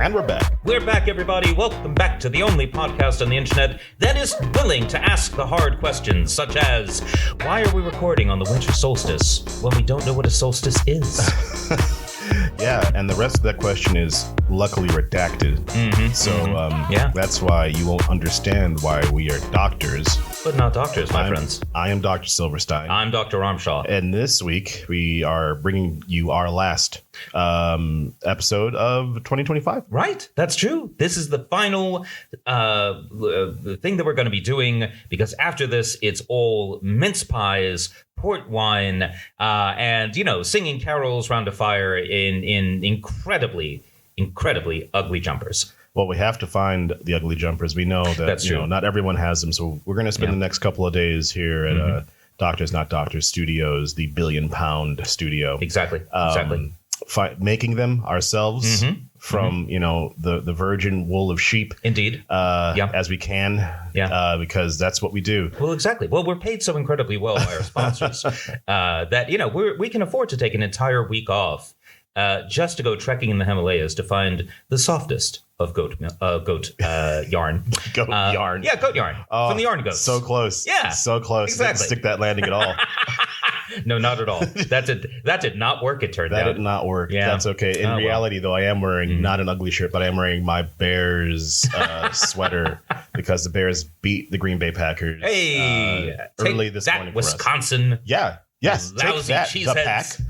And we're back. We're back, everybody. Welcome back to the only podcast on the internet that is willing to ask the hard questions, such as, why are we recording on the winter solstice when we don't know what a solstice is? Yeah, and the rest of that question is luckily redacted. That's why you won't understand why we are doctors. But not doctors, my friends. I am Dr. Silverstein. I'm Dr. Armshaw. And this week, we are bringing you our last episode of 2025. Right, that's true. This is the final thing that we're going to be doing, because after this, it's all mince pies, port wine, and, singing carols round a fire in incredibly ugly jumpers. Well, we have to find the ugly jumpers. We know that not everyone has them. So we're going to spend the next couple of days here at Doctors Not Doctors Studios, the £1 billion studio. Exactly. Making them ourselves from, the virgin wool of sheep. Indeed. As we can. Yeah. Because that's what we do. Well, exactly. Well, we're paid so incredibly well by our sponsors that, we can afford to take an entire week off just to go trekking in the Himalayas to find the softest of goat yarn. Goat yarn. Yeah, goat yarn. From the yarn goats. So close. Yeah. So close. Exactly. Didn't stick that landing at all. No, not at all. That did not work, it turned out. That did not work. Yeah. That's okay. In reality, though, I am wearing not an ugly shirt, but I am wearing my Bears sweater because the Bears beat the Green Bay Packers early this morning for us. Wisconsin. Yeah. Yes. Lousy cheeseheads.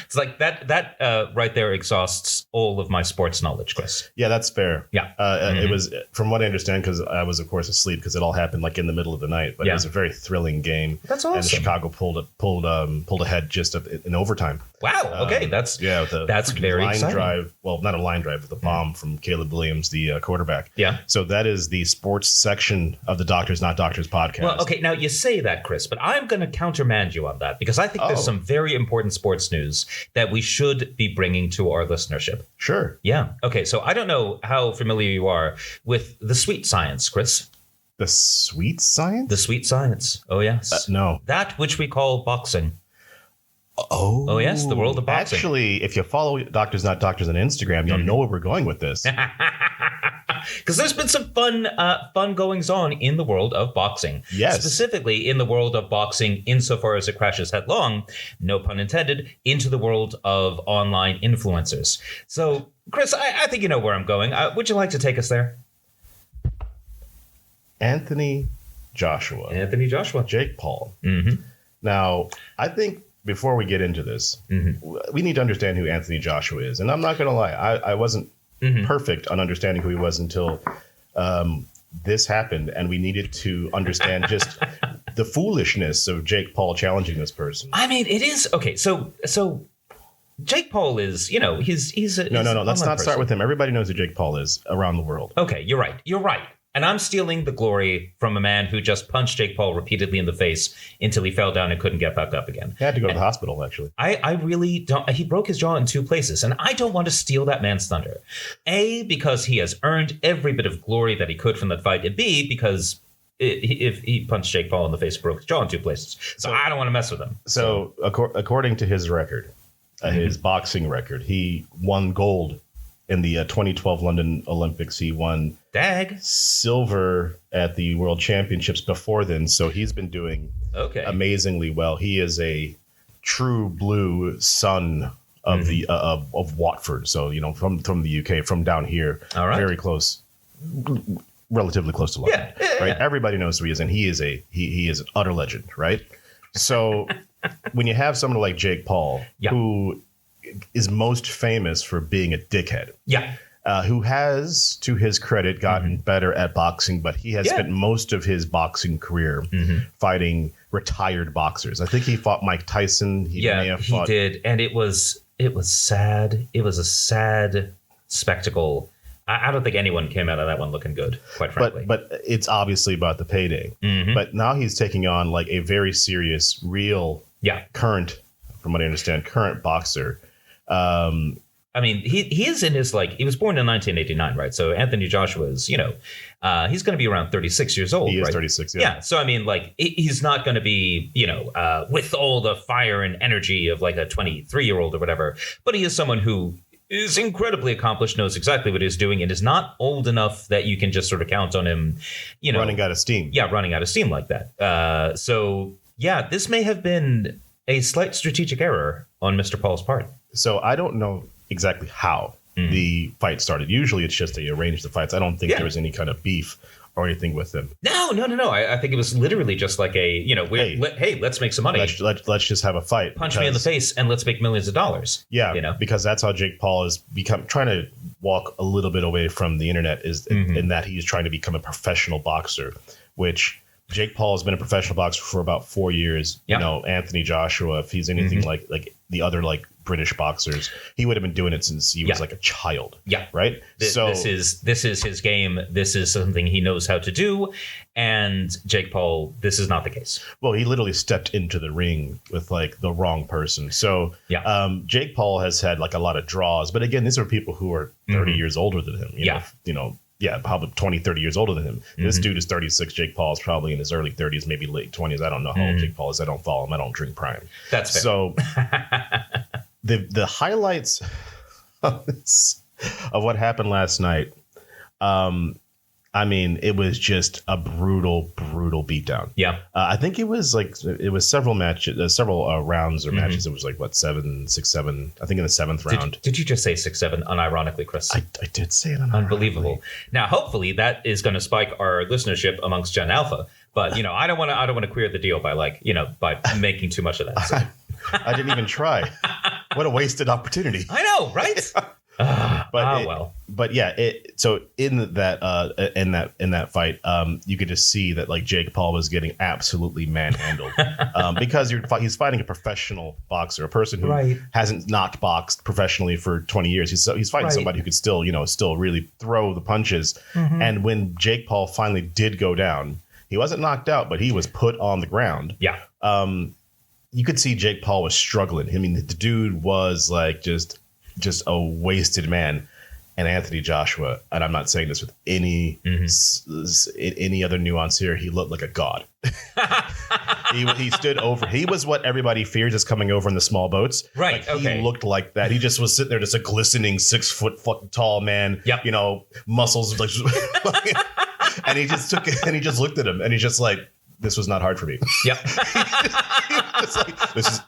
It's like that right there exhausts all of my sports knowledge, Chris. Yeah, that's fair. Yeah. It was, from what I understand, because I was, of course, asleep because it all happened like in the middle of the night. But it was a very thrilling game. That's awesome. And Chicago pulled ahead just in overtime. Wow. Okay, that's very line exciting. Drive. Well, not a line drive, but the bomb from Caleb Williams, the quarterback. Yeah. So that is the sports section of the Doctors Not Doctors podcast. Well, okay, now you say that, Chris, but I'm going to countermand you on that because I think there's some very important sports news that we should be bringing to our listenership. Sure. Yeah. Okay, so I don't know how familiar you are with the sweet science, Chris. The sweet science? The sweet science. Oh, yes. No. That which we call boxing. Oh, yes, the world of boxing. Actually, if you follow Doctors Not Doctors on Instagram, you'll know where we're going with this. Because there's been some fun goings on in the world of boxing. Yes. Specifically in the world of boxing, insofar as it crashes headlong, no pun intended, into the world of online influencers. So, Chris, I think you know where I'm going. Would you like to take us there? Anthony Joshua. Jake Paul. Mm-hmm. Now, I think before we get into this, we need to understand who Anthony Joshua is. And I'm not going to lie, I wasn't perfect on understanding who he was until this happened. And we needed to understand just the foolishness of Jake Paul challenging this person. I mean, it is. Okay, so Jake Paul is, he's a... No. Let's not start with him. Everybody knows who Jake Paul is around the world. Okay, you're right. And I'm stealing the glory from a man who just punched Jake Paul repeatedly in the face until he fell down and couldn't get back up again. He had to go to the hospital, actually. I really don't. He broke his jaw in 2 places, and I don't want to steal that man's thunder. A, because he has earned every bit of glory that he could from that fight, and B, because if he punched Jake Paul in the face and broke his jaw in 2 places. So I don't want to mess with him. So according to his record, his boxing record, he won gold in the 2012 London Olympics. He won silver at the World Championships before then. So he's been doing amazingly well. He is a true blue son of the of Watford. So, from the UK, from down here, very close, relatively close to London. Right? Everybody knows who he is, and he is an utter legend, right? So when you have someone like Jake Paul, who is most famous for being a dickhead. Who has, to his credit, gotten better at boxing, but he has spent most of his boxing career fighting retired boxers. I think he fought Mike Tyson. He did, and it was sad. It was a sad spectacle. I don't think anyone came out of that one looking good, quite frankly. But it's obviously about the payday. But now he's taking on like a very serious, real, current, from what I understand, current boxer. I mean, he is in his, he was born in 1989, right? So Anthony Joshua is, he's going to be around 36 years old, He is right? 36, Yeah. So, I mean, he's not going to be, with all the fire and energy of like a 23-year-old or whatever. But he is someone who is incredibly accomplished, knows exactly what he's doing, and is not old enough that you can just sort of count on him, running out of steam. Yeah, running out of steam like that. So, yeah, this may have been a slight strategic error on Mr. Paul's part. So I don't know exactly how the fight started. Usually it's just they arrange the fights. I don't think there was any kind of beef or anything with them. No. I think it was literally just like a, hey, let's make some money. Let's just have a fight. Punch me in the face and let's make millions of dollars. Yeah, because that's how Jake Paul has become, trying to walk a little bit away from the internet, is in that he's trying to become a professional boxer, which Jake Paul has been a professional boxer for about 4 years. Yep. Anthony Joshua, if he's anything like the other British boxers, he would have been doing it since he was like a child. Yeah. Right. So this is his game. This is something he knows how to do. And Jake Paul, this is not the case. Well, he literally stepped into the ring with the wrong person. So Jake Paul has had a lot of draws. But again, these are people who are 30 years older than him. Probably 20, 30 years older than him. This dude is 36. Jake Paul is probably in his early 30s, maybe late 20s. I don't know how old Jake Paul is. I don't follow him. I don't drink Prime. That's fair. So the highlights of what happened last night, it was just a brutal beatdown. Yeah. I think it was several matches, several rounds or matches. It was 7, 6, 7. I think in the 7th round. Did you just say 6, 7 unironically, Chris? I did say it unironically. Unbelievable. Now, hopefully that is going to spike our listenership amongst Gen Alpha. But I don't want to queer the deal by by making too much of that. So. I didn't even try. What a wasted opportunity. I know, right? But yeah, so in that fight, you could just see that Jake Paul was getting absolutely manhandled because he's fighting a professional boxer, a person who hasn't not boxed professionally for 20 years. He's fighting somebody who could still really throw the punches. And when Jake Paul finally did go down, he wasn't knocked out, but he was put on the ground. Yeah. You could see Jake Paul was struggling. I mean, the dude was just a wasted man. And Anthony Joshua, and I'm not saying this with any other nuance here, he looked like a god. He stood over. He was what everybody fears is coming over in the small boats. Right. He looked like that. He just was sitting there, just a glistening 6 foot fucking tall man. Yep. Muscles and he just took it and he just looked at him and he's just like, this was not hard for me. Yep. This is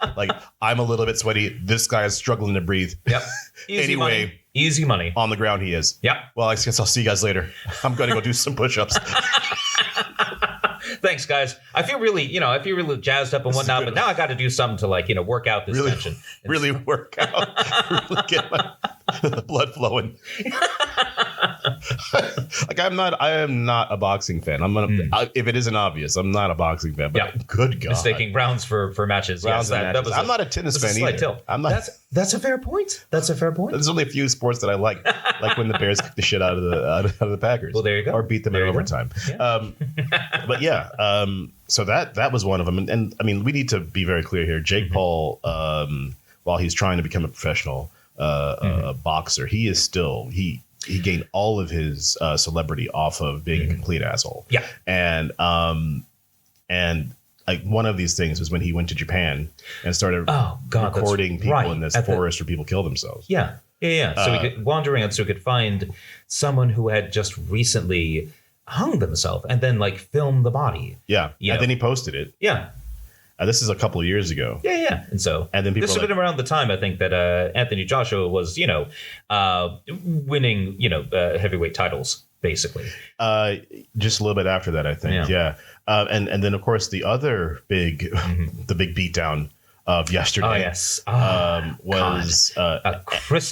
I'm a little bit sweaty. This guy is struggling to breathe. Yep. Easy money. On the ground he is. Yep. Well, I guess I'll see you guys later. I'm going to go do some push-ups. Thanks, guys. I feel really jazzed up and whatnot, but now I got to do something to work out this tension. Really work out. Really get the blood flowing. I am not a boxing fan. If it isn't obvious, I'm not a boxing fan. But good God, mistaking rounds for matches. I'm not a tennis fan either. I'm not. That's a fair point. There's only a few sports that I like when the Bears kick the shit out of the Packers. Well, there you go. Or beat them in overtime. Yeah. But yeah, so that was one of them. And I mean, we need to be very clear here. Jake Paul, while he's trying to become a professional boxer, he gained all of his celebrity off of being a complete asshole. Yeah. And one of these things was when he went to Japan and started recording people in this forest where people kill themselves. Yeah. So we could wander around so we could find someone who had just recently hung themselves and then film the body. Yeah. And then he posted it. Yeah. This is a couple of years ago. Yeah. And then people this would have been around the time, I think, that Anthony Joshua was, winning, heavyweight titles, basically. Just a little bit after that, I think. Yeah. And then, of course, the other big, the big beatdown of yesterday. Oh, yes. Was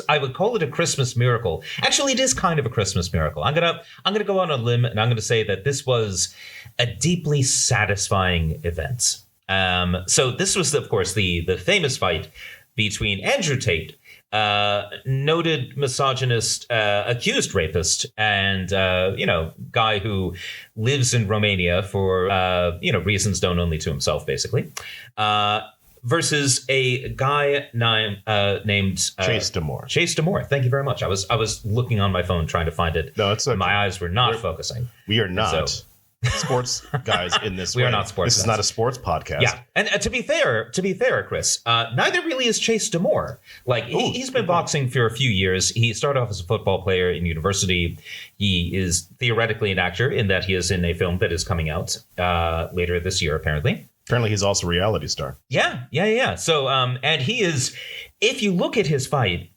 I would call it a Christmas miracle. Actually, it is kind of a Christmas miracle. I'm gonna go on a limb and I'm gonna say that this was a deeply satisfying event. So this was, of course, the famous fight between Andrew Tate, noted misogynist, accused rapist, and guy who lives in Romania for reasons known only to himself, basically. Versus a guy named Chase D'Amour. Chase D'Amour. Thank you very much. I was looking on my phone trying to find it. No, it's okay. My eyes were not focusing. We are not. sports guys in this We way. are not sports This is guys. not a sports podcast. Yeah, and to be fair, Chris, neither really is Chase Damore. Like he's been boxing for a few years. He started off as a football player in university. He is theoretically an actor in that he is in a film that is coming out later this year, apparently. Apparently, he's also a reality star. Yeah. So, and he is. If you look at his fight,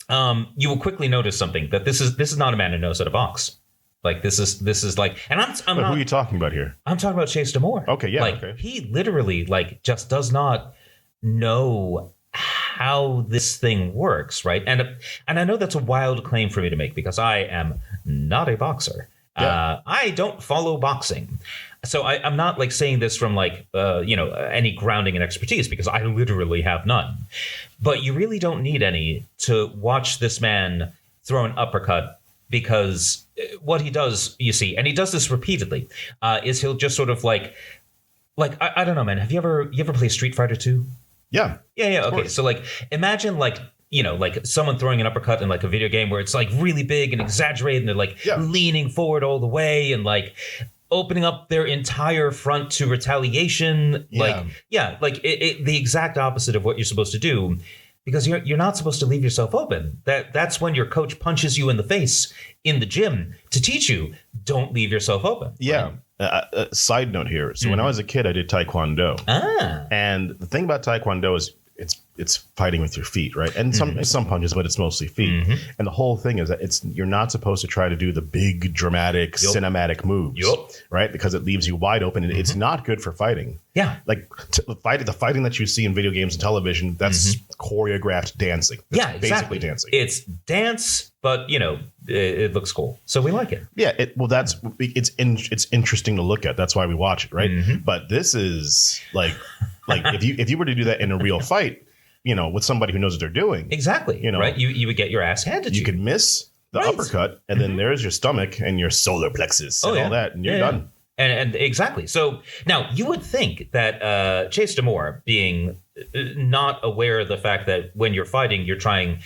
you will quickly notice something, that this is not a man who knows how to box. Like this is like, and I'm But not, who are you talking about here? I'm talking about Chase Damore. Okay, yeah, like okay. he literally like just does not know how this thing works, right? And I know that's a wild claim for me to make because I am not a boxer. Yeah. I don't follow boxing. So I'm not like saying this from like, any grounding and expertise because I literally have none. But you really don't need any to watch this man throw an uppercut, because what he does, you see, and he does this repeatedly, is he'll just sort of like I don't know, man. Have you ever played Street Fighter 2? Yeah. Yeah. Okay. course. So like imagine like, like someone throwing an uppercut in like a video game where it's like really big and exaggerated and they're like leaning forward all the way and like opening up their entire front to retaliation. Yeah. The exact opposite of what you're supposed to do, because you're not supposed to leave yourself open. That's when your coach punches you in the face in the gym to teach you, don't leave yourself open. Yeah. Side note here. So when I was a kid, I did Taekwondo. And the thing about Taekwondo is it's fighting with your feet, right? And some punches, but it's mostly feet. And the whole thing is that you're not supposed to try to do the big, dramatic, cinematic moves, right? Because it leaves you wide open, and it's not good for fighting. Yeah, like the fighting that you see in video games and television, that's choreographed dancing. That's basically dancing. It's dance, but it looks cool, so we like it. Yeah, it's interesting to look at. That's why we watch it, right? But this is like if you were to do that in a real fight, with somebody who knows what they're doing, exactly, right? You would get your ass handed to you. You could miss the uppercut, and then there's your stomach and your solar plexus and all that, and you're done. And exactly. So now you would think that Chase Damore, being not aware of the fact that when you're fighting, you're trying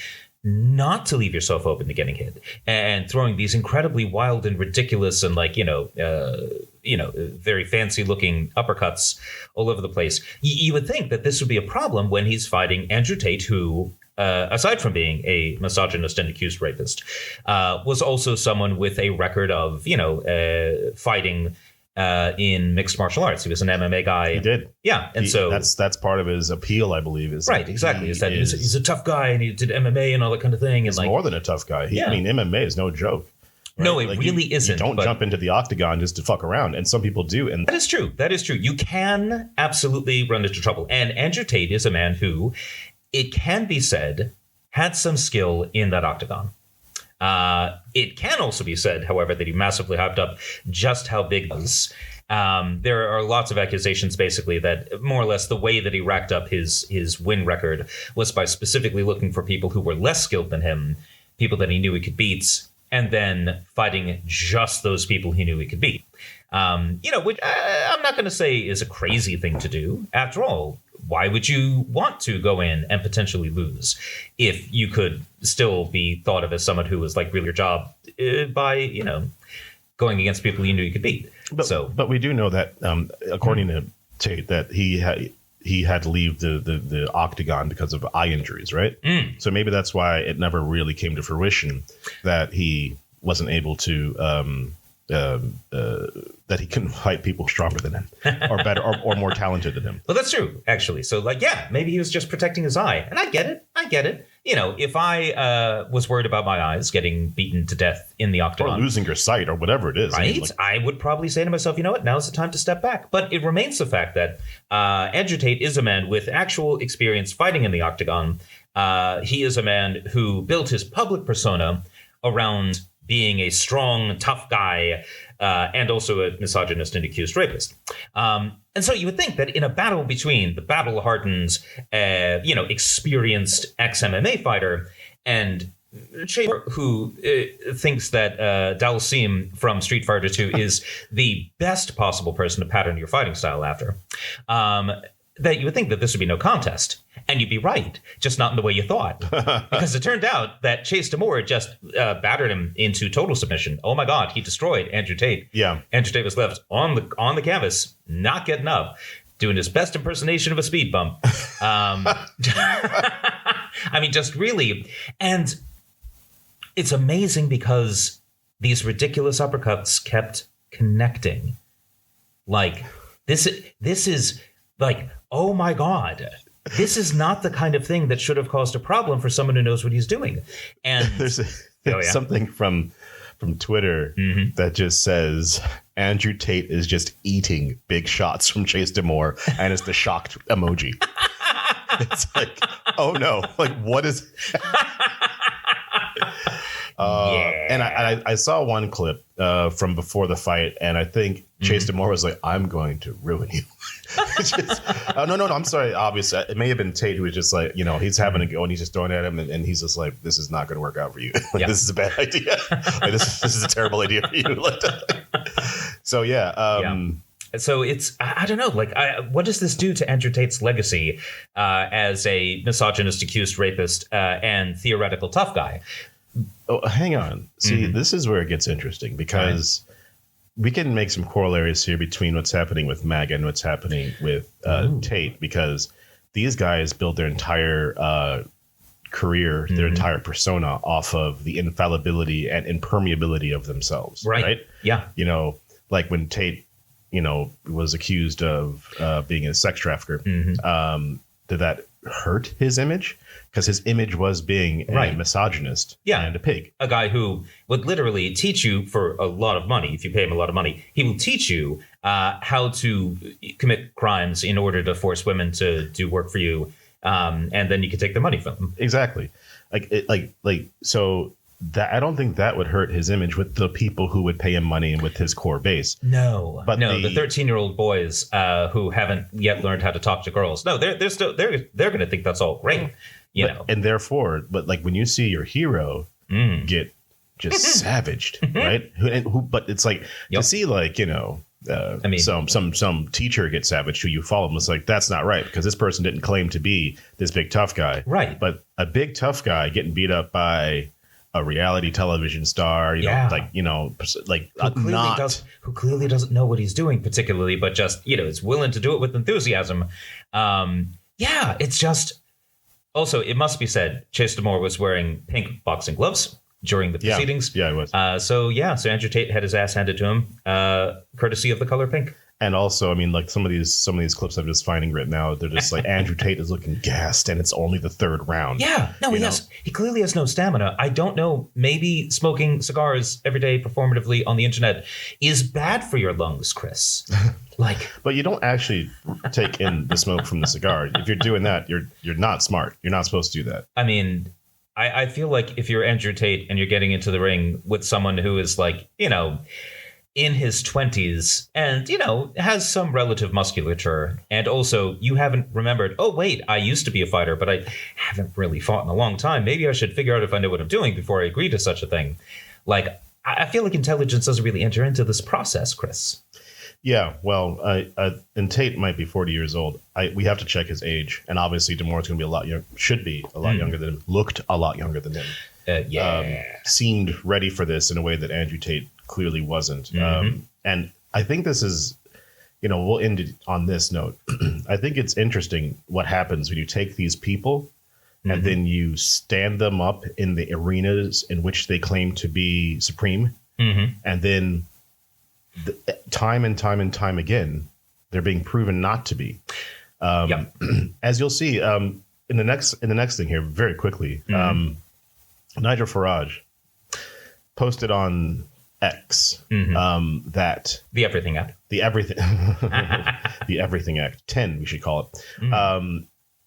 not to leave yourself open to getting hit, and throwing these incredibly wild and ridiculous and very fancy looking uppercuts all over the place. You would think that this would be a problem when he's fighting Andrew Tate, who, aside from being a misogynist and accused rapist, was also someone with a record of, fighting in mixed martial arts. He was an MMA guy. He did. Yeah. And so that's part of his appeal, I believe, is right. Exactly. He's a tough guy and he did MMA and all that kind of thing. He's more than a tough guy. I mean, MMA is no joke. Right? No, it really isn't. You don't jump into the octagon just to fuck around, and some people do. And that is true. You can absolutely run into trouble. And Andrew Tate is a man who, it can be said, had some skill in that octagon. It can also be said, however, that he massively hyped up just how big he was. There are lots of accusations, basically, that more or less the way that he racked up his win record was by specifically looking for people who were less skilled than him, people that he knew he could beat, and then fighting just those people he knew he could beat. Which I'm not going to say is a crazy thing to do. After all, why would you want to go in and potentially lose if you could still be thought of as someone who was like really your job by, going against people you knew you could beat? But we do know that, according to Tate, that he had to leave the octagon because of eye injuries, right? So maybe that's why it never really came to fruition that he wasn't able to that he couldn't fight people stronger than him or better or more talented than him. Well, that's true, actually. So maybe he was just protecting his eye. And I get it. If I was worried about my eyes getting beaten to death in the octagon, or losing your sight or whatever it is, right? I would probably say to myself, you know what, now's the time to step back. But it remains the fact that Andrew Tate is a man with actual experience fighting in the octagon. He is a man who built his public persona around being a strong, tough guy, and also a misogynist and accused rapist. And so you would think that in a battle between the battle-hardened, experienced ex-MMA fighter and Chase, who thinks that Dalsim from Street Fighter 2 is the best possible person to pattern your fighting style after, that you would think that this would be no contest. And you'd be right, just not in the way you thought. Because it turned out that Chase Damore just battered him into total submission. Oh my God, he destroyed Andrew Tate. Yeah. Andrew Tate was left on the canvas, not getting up, doing his best impersonation of a speed bump. I mean, just really. And it's amazing because these ridiculous uppercuts kept connecting. Like, this is like, oh my God. This is not the kind of thing that should have caused a problem for someone who knows what he's doing. And there's something from Twitter that just says Andrew Tate is just eating big shots from Chase Damore, and it's the shocked emoji. It's like, oh no, like what is? And I saw one clip from before the fight, and I think Chase Damore was like, "I'm going to ruin you." No, I'm sorry. Obviously, it may have been Tate who was just like, he's having a go, and he's just throwing at him, and he's just like, "This is not going to work out for you. This is a bad idea. Like, this is a terrible idea for you." So yeah. So it's, I don't know, like, what does this do to Andrew Tate's legacy as a misogynist, accused rapist, and theoretical tough guy? Oh, hang on. See, this is where it gets interesting, because we can make some corollaries here between what's happening with MAGA and what's happening with Tate, because these guys built their entire career, their entire persona off of the infallibility and impermeability of themselves. Right? Yeah. Like when Tate, was accused of being a sex trafficker, did that hurt his image? Because his image was being a misogynist and a pig. A guy who would literally teach you for a lot of money. If you pay him a lot of money, he will teach you how to commit crimes in order to force women to do work for you. And then you can take the money from them. Exactly. So that, I don't think that would hurt his image with the people who would pay him money and with his core base. No, but the 13-year-old boys who haven't yet learned how to talk to girls. No, they're going to think that's all great. And therefore, but like when you see your hero get just savaged, right? But it's like to see like, some teacher get savaged who you follow, it's like, that's not right, because this person didn't claim to be this big tough guy. Right. But a big tough guy getting beat up by a reality television star, who clearly doesn't know what he's doing particularly, but just, is willing to do it with enthusiasm. It's just, also, it must be said, Chase Damore was wearing pink boxing gloves during the proceedings. Yeah, he was. So Andrew Tate had his ass handed to him, courtesy of the color pink. And also, I mean, like some of these clips I'm just finding right now, they're just like Andrew Tate is looking gassed, and it's only the third round. Yeah, no, he clearly has no stamina. I don't know. Maybe smoking cigars every day performatively on the internet is bad for your lungs, Chris. But you don't actually take in the smoke from the cigar. If you're doing that, you're not smart. You're not supposed to do that. I mean, I feel like if you're Andrew Tate and you're getting into the ring with someone who is like, in his 20s and, has some relative musculature, and also you haven't remembered, oh, wait, I used to be a fighter, but I haven't really fought in a long time. Maybe I should figure out if I know what I'm doing before I agree to such a thing. Like, I feel like intelligence doesn't really enter into this process, Chris. Yeah, well, and Tate might be 40 years old. We have to check his age, and obviously Damore's going to be a lot younger. Should be a lot younger than him. Looked a lot younger than him. Seemed ready for this in a way that Andrew Tate clearly wasn't. And I think this is, we'll end it on this note. I think it's interesting what happens when you take these people and then you stand them up in the arenas in which they claim to be supreme, and then time and time again, they're being proven not to be. As you'll see in the next thing here, very quickly, Nigel Farage posted on X that the Everything Act, the Everything Act 10, we should call it.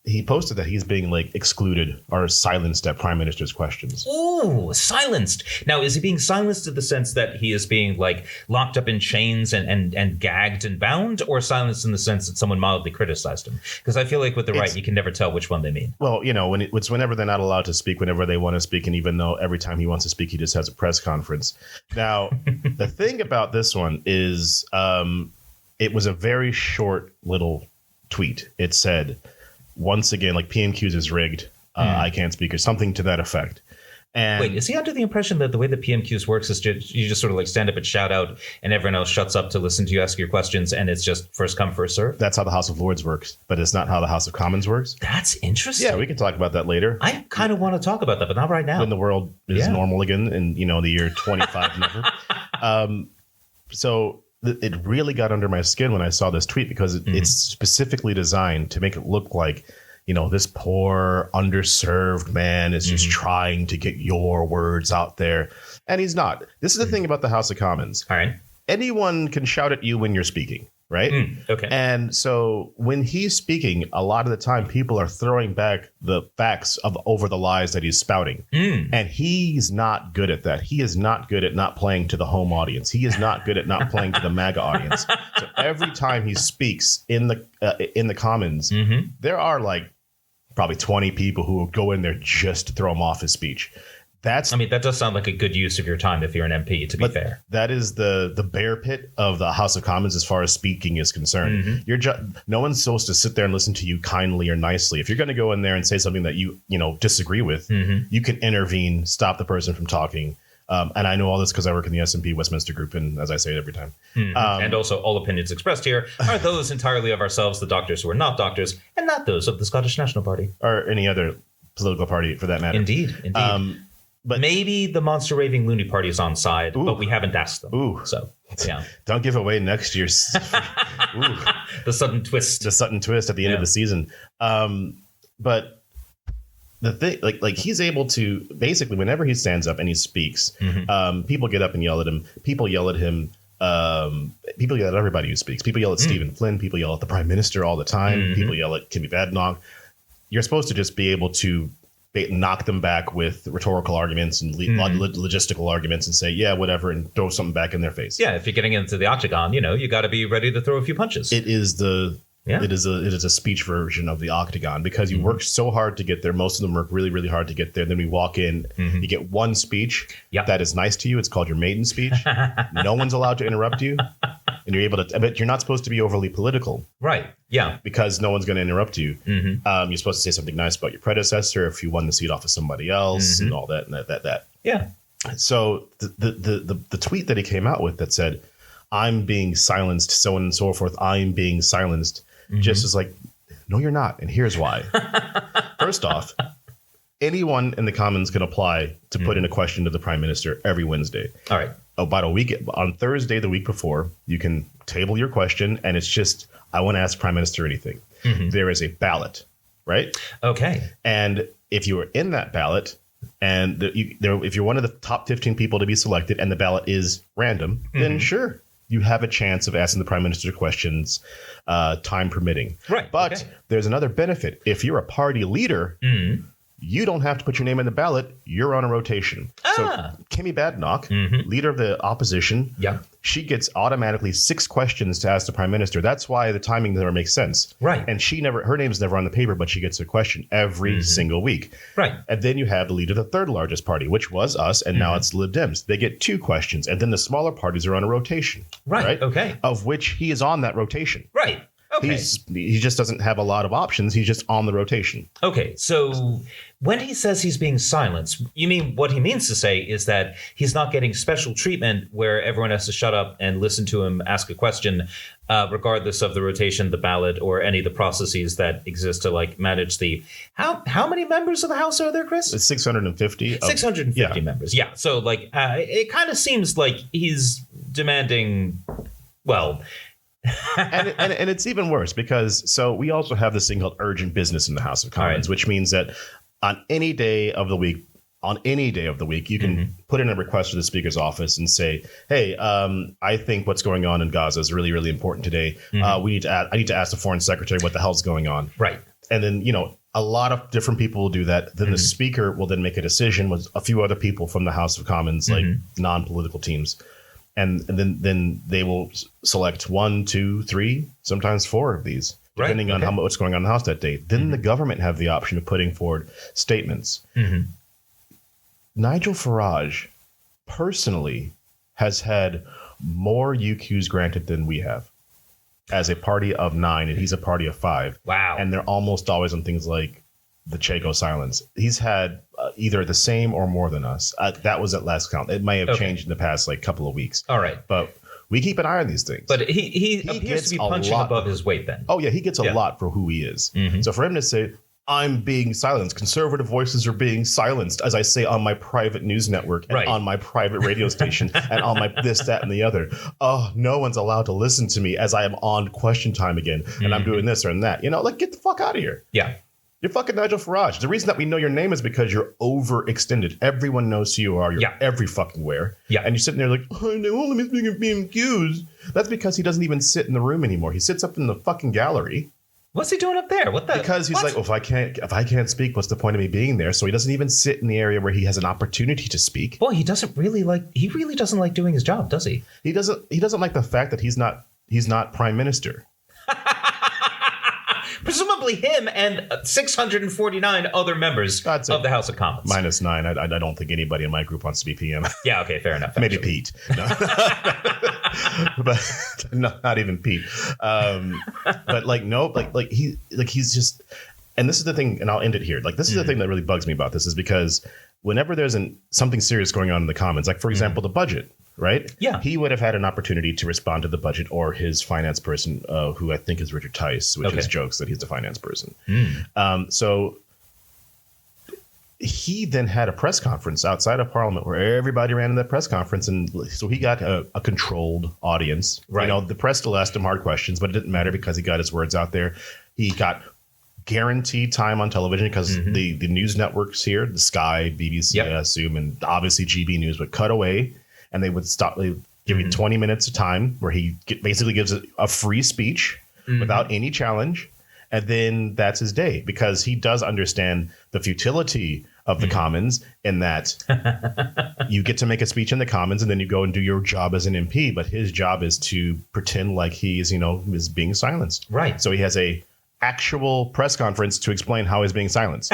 He posted that he's being excluded or silenced at prime minister's questions. Oh, silenced. Now, is he being silenced in the sense that he is being locked up in chains and gagged and bound, or silenced in the sense that someone mildly criticized him? Because I feel like with the right, you can never tell which one they mean. Well, it's whenever they're not allowed to speak, whenever they want to speak. And even though every time he wants to speak, he just has a press conference. Now, the thing about this one is it was a very short little tweet. It said, once again, like PMQs is rigged. I can't speak or something to that effect. And wait, is he under the impression that the way the PMQs works is you just sort of like stand up and shout out and everyone else shuts up to listen to you ask your questions and it's just first come, first serve? That's how the House of Lords works, but it's not how the House of Commons works. That's interesting. Yeah, we can talk about that later. I kind of want to talk about that, but not right now. When the world is normal again in, the year 25 never. So it really got under my skin when I saw this tweet because it's specifically designed to make it look like, this poor, underserved man is just trying to get your words out there. And he's not. This is the thing about the House of Commons. All right. Anyone can shout at you when you're speaking, right? Okay. And so when he's speaking, a lot of the time people are throwing back the facts over the lies that he's spouting. And he's not good at that. He is not good at not playing to the home audience. He is not good at not playing to the MAGA audience. So every time he speaks in the Commons, there are like probably 20 people who will go in there just to throw him off his speech. That does sound like a good use of your time if you're an MP, to be fair. That is the bear pit of the House of Commons as far as speaking is concerned. No one's supposed to sit there and listen to you kindly or nicely. If you're going to go in there and say something that you disagree with, you can intervene, stop the person from talking. And I know all this because I work in the S&P Westminster Group, and as I say it every time. And also, all opinions expressed here are those entirely of ourselves, the doctors who are not doctors, and not those of the Scottish National Party. Or any other political party, for that matter. Indeed. But maybe the Monster Raving Loony Party is on side, but we haven't asked them. So, yeah. Don't give away next year's... The sudden twist. The sudden twist at the end of the season. But... the thing, like he's able to basically, whenever he stands up and he speaks, people get up and yell at him. People yell at him. People yell at everybody who speaks. People yell at Stephen Flynn. People yell at the Prime Minister all the time. People yell at Kimmy Badenoch. You're supposed to just be able to knock them back with rhetorical arguments and logistical arguments and say, yeah, whatever, and throw something back in their face. Yeah, if you're getting into the octagon, you got to be ready to throw a few punches. It is it is a speech version of the octagon because you work so hard to get there. Most of them work really, really hard to get there. Then we walk in, you get one speech that is nice to you. It's called your maiden speech. No one's allowed to interrupt you. And you're able to, but you're not supposed to be overly political. Right. Yeah. Because no one's going to interrupt you. You're supposed to say something nice about your predecessor if you won the seat off of somebody else and all that and that. Yeah. So the tweet that he came out with that said, I'm being silenced, so on and so forth. I'm being silenced. Just as like, no, you're not. And here's why. First off, anyone in the Commons can apply to put in a question to the Prime Minister every Wednesday. All right. About a week, on Thursday, the week before, you can table your question. And it's just, I want to ask Prime Minister anything. There is a ballot, right? Okay. And if you are in that ballot and if you're one of the top 15 people to be selected and the ballot is random, then sure. You have a chance of asking the Prime Minister questions, time permitting. Right. But there's another benefit. If you're a party leader, you don't have to put your name in the ballot. You're on a rotation. So Kimmy Badenoch, leader of the opposition, she gets automatically 6 questions to ask the Prime Minister. That's why the timing never makes sense. Right. And her name's never on the paper, but she gets a question every single week. Right. And then you have the leader of the third largest party, which was us, and now it's Lib Dems. They get 2 questions, and then the smaller parties are on a rotation. Right. Okay. Of which he is on that rotation. Right. Okay. He just doesn't have a lot of options. He's just on the rotation. Okay, so when he says he's being silenced, you mean what he means to say is that he's not getting special treatment where everyone has to shut up and listen to him ask a question, regardless of the rotation, the ballot, or any of the processes that exist to like manage the. How many members of the House are there, Chris? It's 650. 650 members. Yeah. So like, it kind of seems like he's demanding. Well. and it's even worse because we also have this thing called urgent business in the House of Commons, which means that on any day of the week, you can put in a request to the Speaker's office and say, hey, I think what's going on in Gaza is really, really important today. I need to ask the Foreign Secretary what the hell's going on. Right. And then, a lot of different people will do that. Then the Speaker will then make a decision with a few other people from the House of Commons, like non-political teams. And then they will select 1, 2, 3, sometimes 4 of these, depending on what's going on in the House that day. Then the government have the option of putting forward statements. Nigel Farage personally has had more UQs granted than we have. as a party of 9 and he's a party of 5. Wow. And they're almost always on things like the Chaco silence. He's had either the same or more than us. That was at last count. It may have changed in the past like couple of weeks. All right. But we keep an eye on these things. But he appears to be punching above his weight then. Oh, yeah. He gets a lot for who he is. Mm-hmm. So for him to say, I'm being silenced, conservative voices are being silenced, as I say on my private news network and on my private radio station and on my this, that, and the other. Oh, no one's allowed to listen to me as I am on Question Time again. And I'm doing this or that. You know, like, get the fuck out of here. Yeah. You're fucking Nigel Farage. The reason that we know your name is because you're overextended. Everyone knows who you are. You're every fucking where. Yeah. And you're sitting there like, oh, no, let me speak of PMQs. That's because he doesn't even sit in the room anymore. He sits up in the fucking gallery. What's he doing up there? Because he's like, well, if I can't speak, what's the point of me being there? So he doesn't even sit in the area where he has an opportunity to speak. Well, he really doesn't like doing his job, does he? He doesn't like the fact that he's not prime minister. Presumably him and 649 other members of the House of Commons. -9. I don't think anybody in my group wants to be PM. Yeah, okay, fair enough. Maybe Pete. No. But not even Pete. But like, no, he's just, and this is the thing, and I'll end it here. Like, this is the thing that really bugs me about this is because whenever there's something serious going on in the Commons, like, for example, the budget, right? Yeah. He would have had an opportunity to respond to the budget, or his finance person, who I think is Richard Tice, which is jokes that he's the finance person. So he then had a press conference outside of Parliament where everybody ran in that press conference. And so he got a controlled audience. Right. You know, the press still asked him hard questions, but it didn't matter because he got his words out there. He got guaranteed time on television because the news networks here, the Sky, BBC, I assume, and obviously GB News would cut away and they would stop. They give you 20 minutes of time where he basically gives a free speech without any challenge. And then that's his day, because he does understand the futility of the Commons in that you get to make a speech in the Commons and then you go and do your job as an MP. But his job is to pretend like he is, is being silenced. Right. So he has a actual press conference to explain how he's being silenced.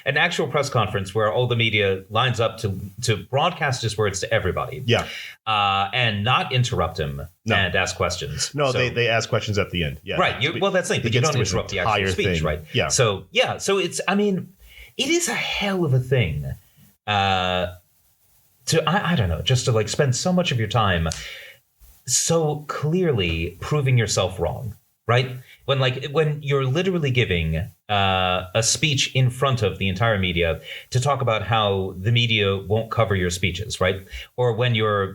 An actual press conference where all the media lines up to broadcast his words to everybody. Yeah. And not interrupt him and ask questions. No, so, they ask questions at the end. Yeah. Right. Well, that's the thing. But you don't interrupt the actual speech, right? Yeah. So, So it's, it is a hell of a thing I don't know, just to like spend so much of your time so clearly proving yourself wrong, right? When you're literally giving a speech in front of the entire media to talk about how the media won't cover your speeches, right? Or when you're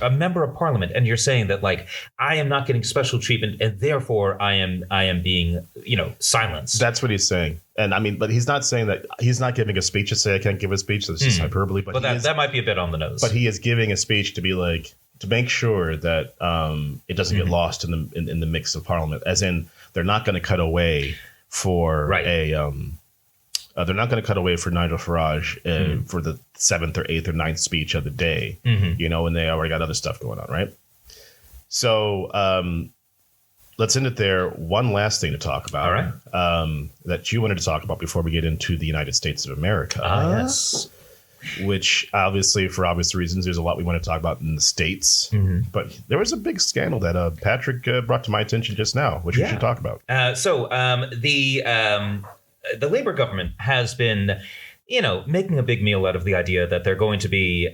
a member of parliament and you're saying that like I am not getting special treatment and therefore I am being silenced. That's what he's saying. And but he's not saying that he's not giving a speech to say I can't give a speech. That's just hyperbole. But that might be a bit on the nose. But he is giving a speech to be like, to make sure that it doesn't get lost in the mix of Parliament, as in they're not going to cut away for they're not going to cut away for Nigel Farage for the 7th or 8th or 9th speech of the day, and they already got other stuff going on, right? So let's end it there. One last thing to talk about, all right, that you wanted to talk about before we get into the United States of America. Yes. Which obviously, for obvious reasons, there's a lot we want to talk about in the States. But there was a big scandal that Patrick brought to my attention just now, which we should talk about. So the Labour government has been, making a big meal out of the idea that they're going to be,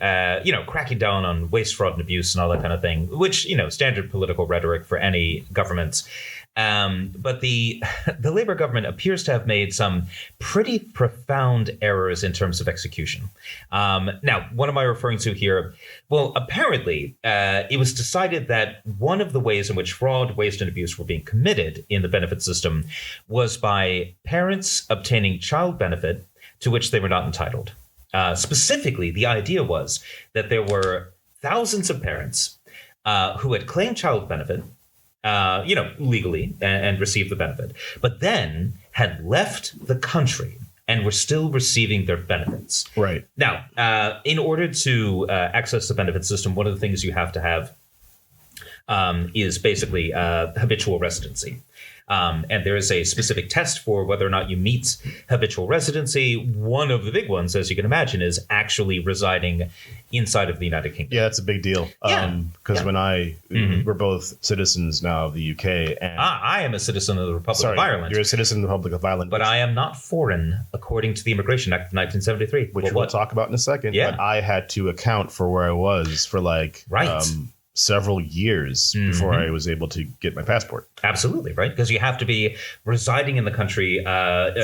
cracking down on waste, fraud, and abuse and all that kind of thing, which, standard political rhetoric for any governments. But the Labour government appears to have made some pretty profound errors in terms of execution. Now, what am I referring to here? Well, apparently, it was decided that one of the ways in which fraud, waste, and abuse were being committed in the benefit system was by parents obtaining child benefit to which they were not entitled. Specifically, the idea was that there were thousands of parents who had claimed child benefit, legally and received the benefit, but then had left the country and were still receiving their benefits. Right. Now, in order to access the benefit system, one of the things you have to have is basically habitual residency. And there is a specific test for whether or not you meet habitual residency. One of the big ones, as you can imagine, is actually residing inside of the United Kingdom. Yeah, that's a big deal. Because when we're both citizens now of the UK. And I am a citizen of the Republic of Ireland. You're a citizen of the Republic of Ireland. But I am not foreign, according to the Immigration Act of 1973. Which we'll talk about in a second. Yeah. But I had to account for where I was for several years before I was able to get my passport. Absolutely, right? Because you have to be residing in the country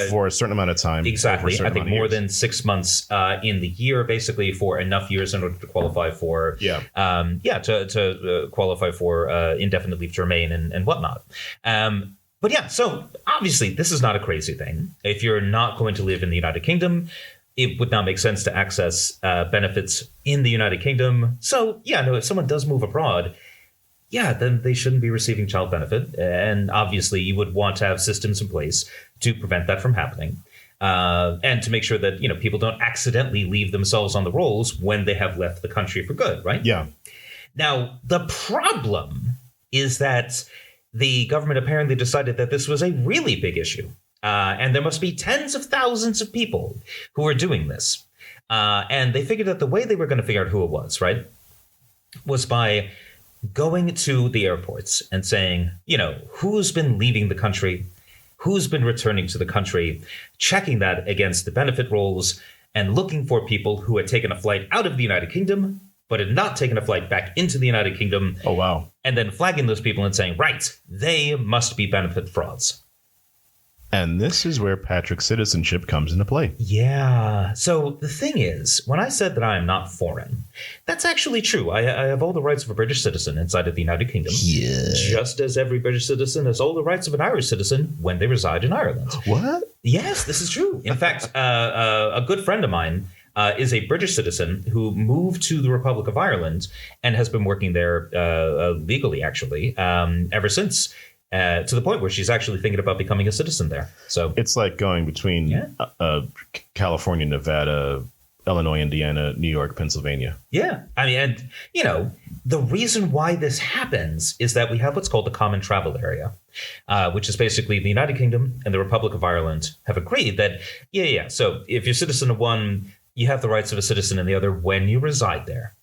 for a certain amount of time. Exactly. I think more than 6 months in the year, basically, for enough years in order to qualify for qualify for indefinite leave to remain and whatnot. But yeah, so obviously this is not a crazy thing. If you're not going to live in the United Kingdom, it would not make sense to access benefits in the United Kingdom. So, if someone does move abroad, then they shouldn't be receiving child benefit. And obviously, you would want to have systems in place to prevent that from happening. And to make sure that, people don't accidentally leave themselves on the rolls when they have left the country for good, right? Yeah. Now, the problem is that the government apparently decided that this was a really big issue. And there must be tens of thousands of people who are doing this. And they figured that the way they were going to figure out who it was, right, was by going to the airports and saying, who's been leaving the country, who's been returning to the country, checking that against the benefit rolls and looking for people who had taken a flight out of the United Kingdom, but had not taken a flight back into the United Kingdom. Oh, wow. And then flagging those people and saying, right, they must be benefit frauds. And this is where Patrick's citizenship comes into play. Yeah. So the thing is, when I said that I am not foreign, that's actually true. I have all the rights of a British citizen inside of the United Kingdom. Yeah. Just as every British citizen has all the rights of an Irish citizen when they reside in Ireland. What? Yes, this is true. In fact, a good friend of mine is a British citizen who moved to the Republic of Ireland and has been working there legally, actually, ever since. To the point where she's actually thinking about becoming a citizen there. So it's like going between California, Nevada, Illinois, Indiana, New York, Pennsylvania. Yeah. I mean, and, the reason why this happens is that we have what's called the Common Travel Area, which is basically the United Kingdom and the Republic of Ireland have agreed that, so if you're a citizen of one, you have the rights of a citizen in the other when you reside there.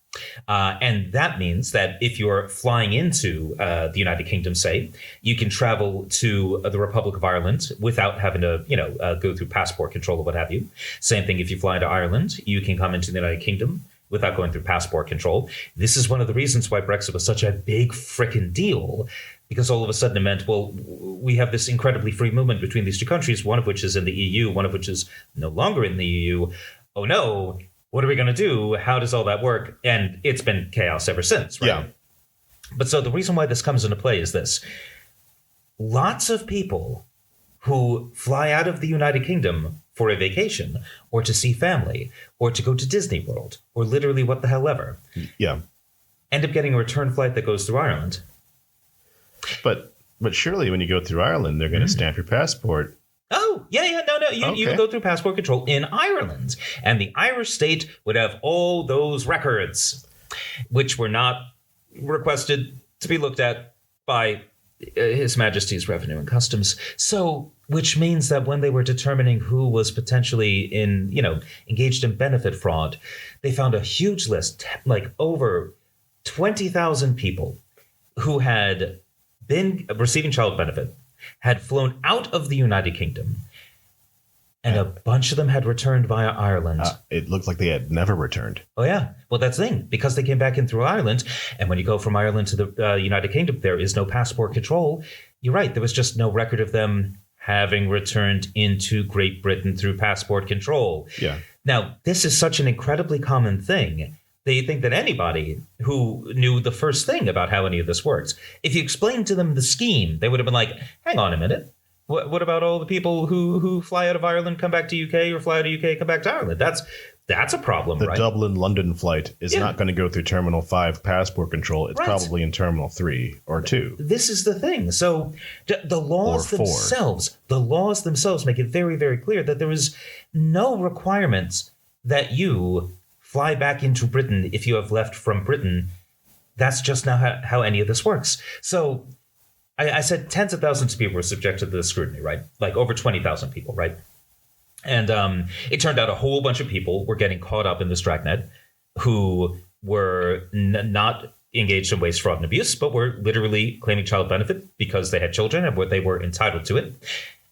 And that means that if you're flying into the United Kingdom, say, you can travel to the Republic of Ireland without having to, go through passport control or what have you. Same thing if you fly into Ireland, you can come into the United Kingdom without going through passport control. This is one of the reasons why Brexit was such a big frickin' deal, because all of a sudden it meant, well, we have this incredibly free movement between these two countries, one of which is in the EU, one of which is no longer in the EU. Oh, no. What are we going to do? How does all that work? And it's been chaos ever since, right? Yeah. But so the reason why this comes into play is this. Lots of people who fly out of the United Kingdom for a vacation or to see family or to go to Disney World or literally what the hell ever end up getting a return flight that goes through Ireland. But surely when you go through Ireland, they're going to stamp your passport. Oh, yeah, no. You can go through passport control in Ireland. And the Irish state would have all those records, which were not requested to be looked at by His Majesty's Revenue and Customs. So, which means that when they were determining who was potentially engaged in benefit fraud, they found a huge list, like over 20,000 people who had been receiving child benefit, had flown out of the United Kingdom, and a bunch of them had returned via Ireland. It looked like they had never returned. Oh, yeah. Well, that's the thing, because they came back in through Ireland, and when you go from Ireland to the United Kingdom, there is no passport control. You're right. There was just no record of them having returned into Great Britain through passport control. Yeah. Now, this is such an incredibly common thing. They think that anybody who knew the first thing about how any of this works, if you explained to them the scheme, they would have been like, hang on a minute. What about all the people who fly out of Ireland, come back to UK, or fly out of UK, come back to Ireland? That's a problem, right? The right? Dublin-London flight is not going to go through Terminal 5 passport control. It's probably in Terminal 3 or 2. This is the thing. So the laws themselves make it very, very clear that there is no requirement that you fly back into Britain if you have left from Britain that's just not how any of this works. So I said tens of thousands of people were subjected to this scrutiny, right? Like over 20,000 people, right? And it turned out a whole bunch of people were getting caught up in this dragnet who were not engaged in waste, fraud, and abuse, but were literally claiming child benefit because they had children and they were entitled to it.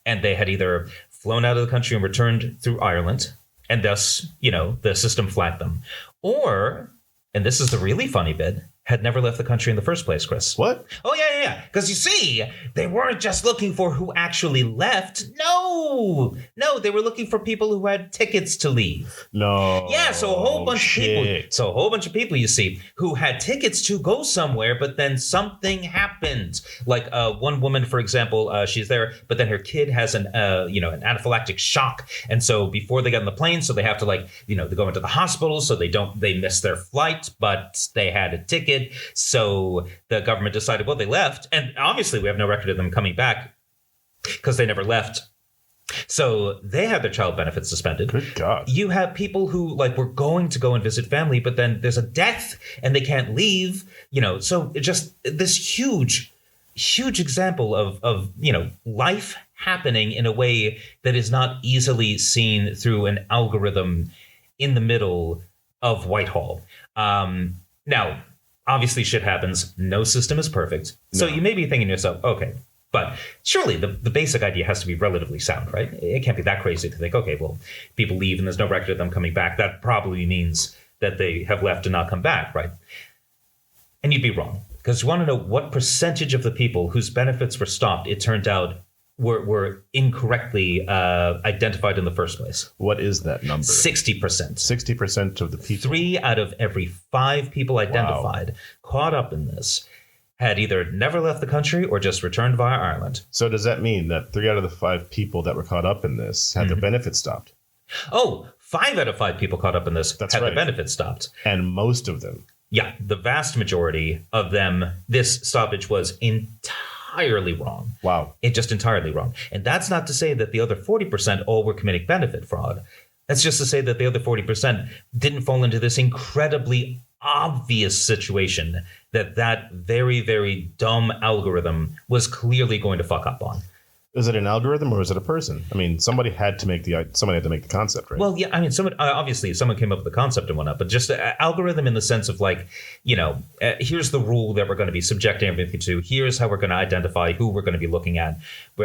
And they had either flown out of the country and returned through Ireland, and thus, the system flagged them. Or, and this is the really funny bit, had never left the country in the first place, Chris. What? Oh, yeah. Because you see, they weren't just looking for who actually left. No, they were looking for people who had tickets to leave. No. Yeah, so a whole bunch of people, you see, who had tickets to go somewhere, but then something happened. Like one woman, for example, she's there, but then her kid has an anaphylactic shock. And so before they get on the plane, so they have to they go into the hospital, so they miss their flight, but they had a ticket. So the government decided, well, they left. And obviously we have no record of them coming back because they never left. So they had their child benefits suspended. Good God. You have people who were going to go and visit family, but then there's a death and they can't leave, so it just this huge example of life happening in a way that is not easily seen through an algorithm in the middle of Whitehall. Now, obviously shit happens. No system is perfect. So you may be thinking to yourself, okay, but surely the basic idea has to be relatively sound, right? It can't be that crazy to think, okay, well, people leave and there's no record of them coming back. That probably means that they have left and not come back, right? And you'd be wrong, because you want to know what percentage of the people whose benefits were stopped, it turned out, were incorrectly identified in the first place. What is that number? 60%. 60% of the people. 3 out of every 5 people identified caught up in this had either never left the country or just returned via Ireland. So does that mean that 3 out of the 5 people that were caught up in this had their benefits stopped? Oh, 5 out of 5 people caught up in this had their benefits stopped. And most of them. Yeah, the vast majority of them, this stoppage was entirely wrong. Wow. It's just entirely wrong. And that's not to say that the other 40% all were committing benefit fraud. That's just to say that the other 40% didn't fall into this incredibly obvious situation that very, very dumb algorithm was clearly going to fuck up on. Is it an algorithm or is it a person? I mean, somebody had to make the concept, right? Well, yeah, I mean, obviously someone came up with the concept and whatnot, but just an algorithm in the sense of here's the rule that we're going to be subjecting everything to. Here's how we're going to identify who we're going to be looking at,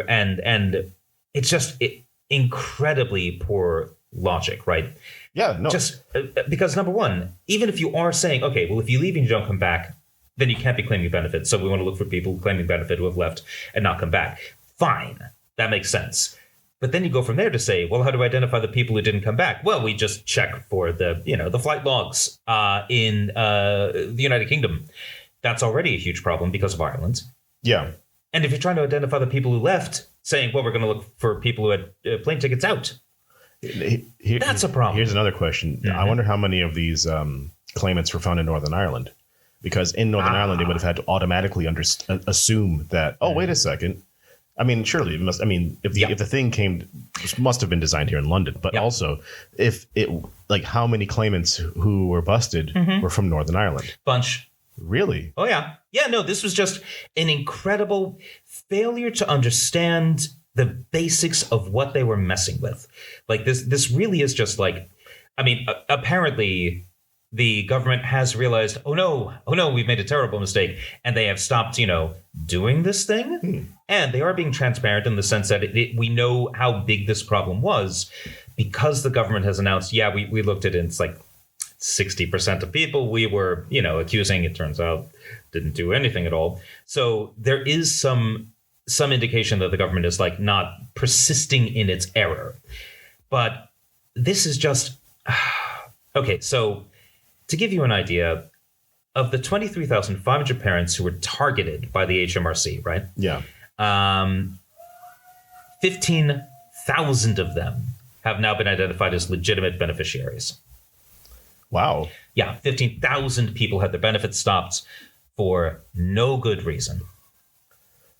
and it's just incredibly poor logic, right? Yeah, no. Just because number one, even if you are saying, okay, well, if you leave and you don't come back, then you can't be claiming benefits. So we want to look for people claiming benefit who have left and not come back. Fine, that makes sense. But then you go from there to say, well, how do I identify the people who didn't come back? Well, we just check for the flight logs in the United Kingdom. That's already a huge problem because of Ireland. Yeah. And if you're trying to identify the people who left, saying, well, we're going to look for people who had plane tickets out, that's a problem. Here's another question. I wonder how many of these claimants were found in Northern Ireland. Because in Northern Ireland, they would have had to automatically assume that, oh, wait a second. I mean, surely it must. I mean, if the thing must have been designed here in London, but also if it how many claimants who were busted were from Northern Ireland? Bunch. Really? Oh yeah, yeah. No, this was just an incredible failure to understand the basics of what they were messing with. This really is just apparently the government has realized, oh no, we've made a terrible mistake, and they have stopped, doing this thing. And they are being transparent in the sense that we know how big this problem was because the government has announced, we looked at it, and it's 60% of people we were, accusing, it turns out didn't do anything at all. So there is some indication that the government is not persisting in its error. But this is just, okay, so to give you an idea, of the 23,500 parents who were targeted by the HMRC, right? Yeah. 15,000 of them have now been identified as legitimate beneficiaries. Wow. Yeah, 15,000 people had their benefits stopped for no good reason.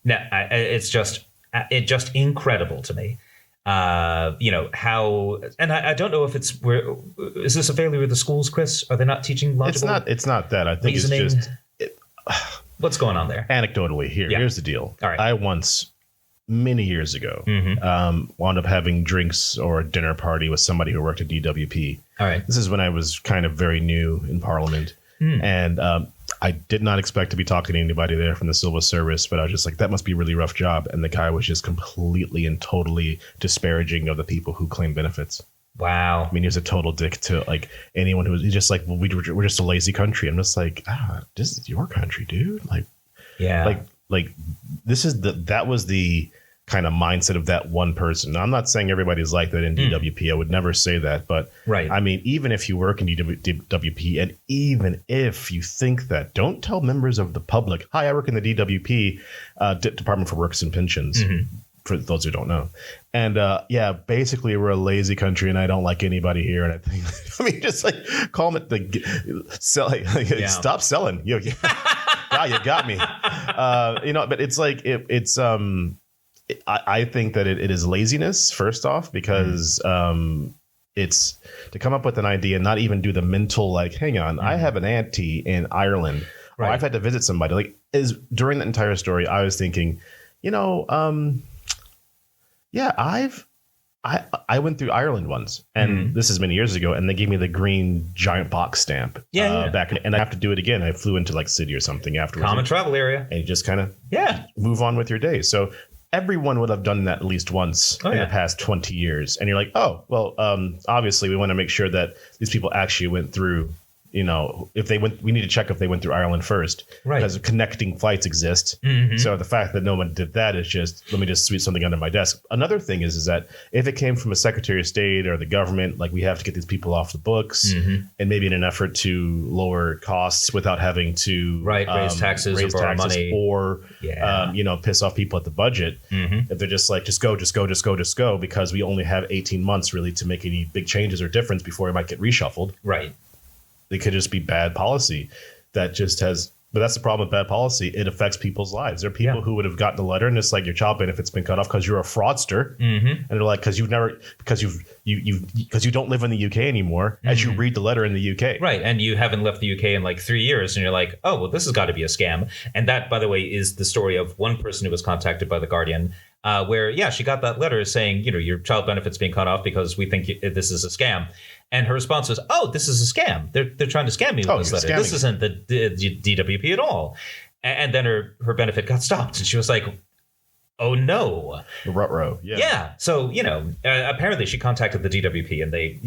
Now, it's just incredible to me. How, and I don't know if is this a failure of the schools, Chris? Are they not teaching logical? It's not that. I think reasoning? It's just What's going on there? Anecdotally, here's the deal. All right. I once, many years ago, wound up having drinks or a dinner party with somebody who worked at DWP. All right. This is when I was kind of very new in Parliament. And I did not expect to be talking to anybody there from the civil service, but I was just like, that must be a really rough job. And the guy was just completely and totally disparaging of the people who claim benefits. Wow. I mean, he was a total dick to like anyone who was. He's just like, well, we're just a lazy country. I'm just like, this is your country, dude. Like, yeah, like this is that was the kind of mindset of that one person. Now, I'm not saying everybody's like that in DWP. I would never say that, but right. I mean, even if you work in DWP, and even if you think that, don't tell members of the public, "Hi, I work in the DWP, Department for Works and Pensions." For those who don't know. And basically we're a lazy country and I don't like anybody here. And I think, I mean, just like call them stop selling. You got me. But it's like, I think that it is laziness first off, because it's to come up with an idea and not even do the mental, like, hang on, I have an auntie in Ireland, or I've had to visit somebody. Like, during that entire story, I was thinking, I went through Ireland once, and this is many years ago, and they gave me the green giant box stamp back, and I have to do it again. I flew into like city or something afterwards. Common travel area. And you just kind of move on with your day. So everyone would have done that at least once in the past 20 years. And you're like, oh, well, obviously we want to make sure that these people actually went through, if they went, we need to check if they went through Ireland first, because connecting flights exist. So the fact that no one did that is just, let me just sweep something under my desk. Another thing is that if it came from a Secretary of State or the government, like, we have to get these people off the books, and maybe in an effort to lower costs without having to raise taxes or borrow money, or piss off people at the budget. If they're just like, just go, because we only have 18 months really to make any big changes or difference before it might get reshuffled. Right. It could just be bad policy that just has, but that's the problem with bad policy. It affects people's lives. There are people who would have gotten the letter and it's like, your child benefit's been cut off because you're a fraudster. And they're like, because you don't live in the UK anymore, as you read the letter in the UK. Right. And you haven't left the UK in like 3 years. And you're like, oh, well, this has got to be a scam. And that, by the way, is the story of one person who was contacted by The Guardian, where, she got that letter saying, your child benefit's being cut off because we think this is a scam. And her response was, oh, this is a scam. They're trying to scam me with this letter. This isn't the DWP at all. And then her benefit got stopped. And she was like, oh, no. Ruh-roh. Yeah. So, apparently she contacted the DWP and they,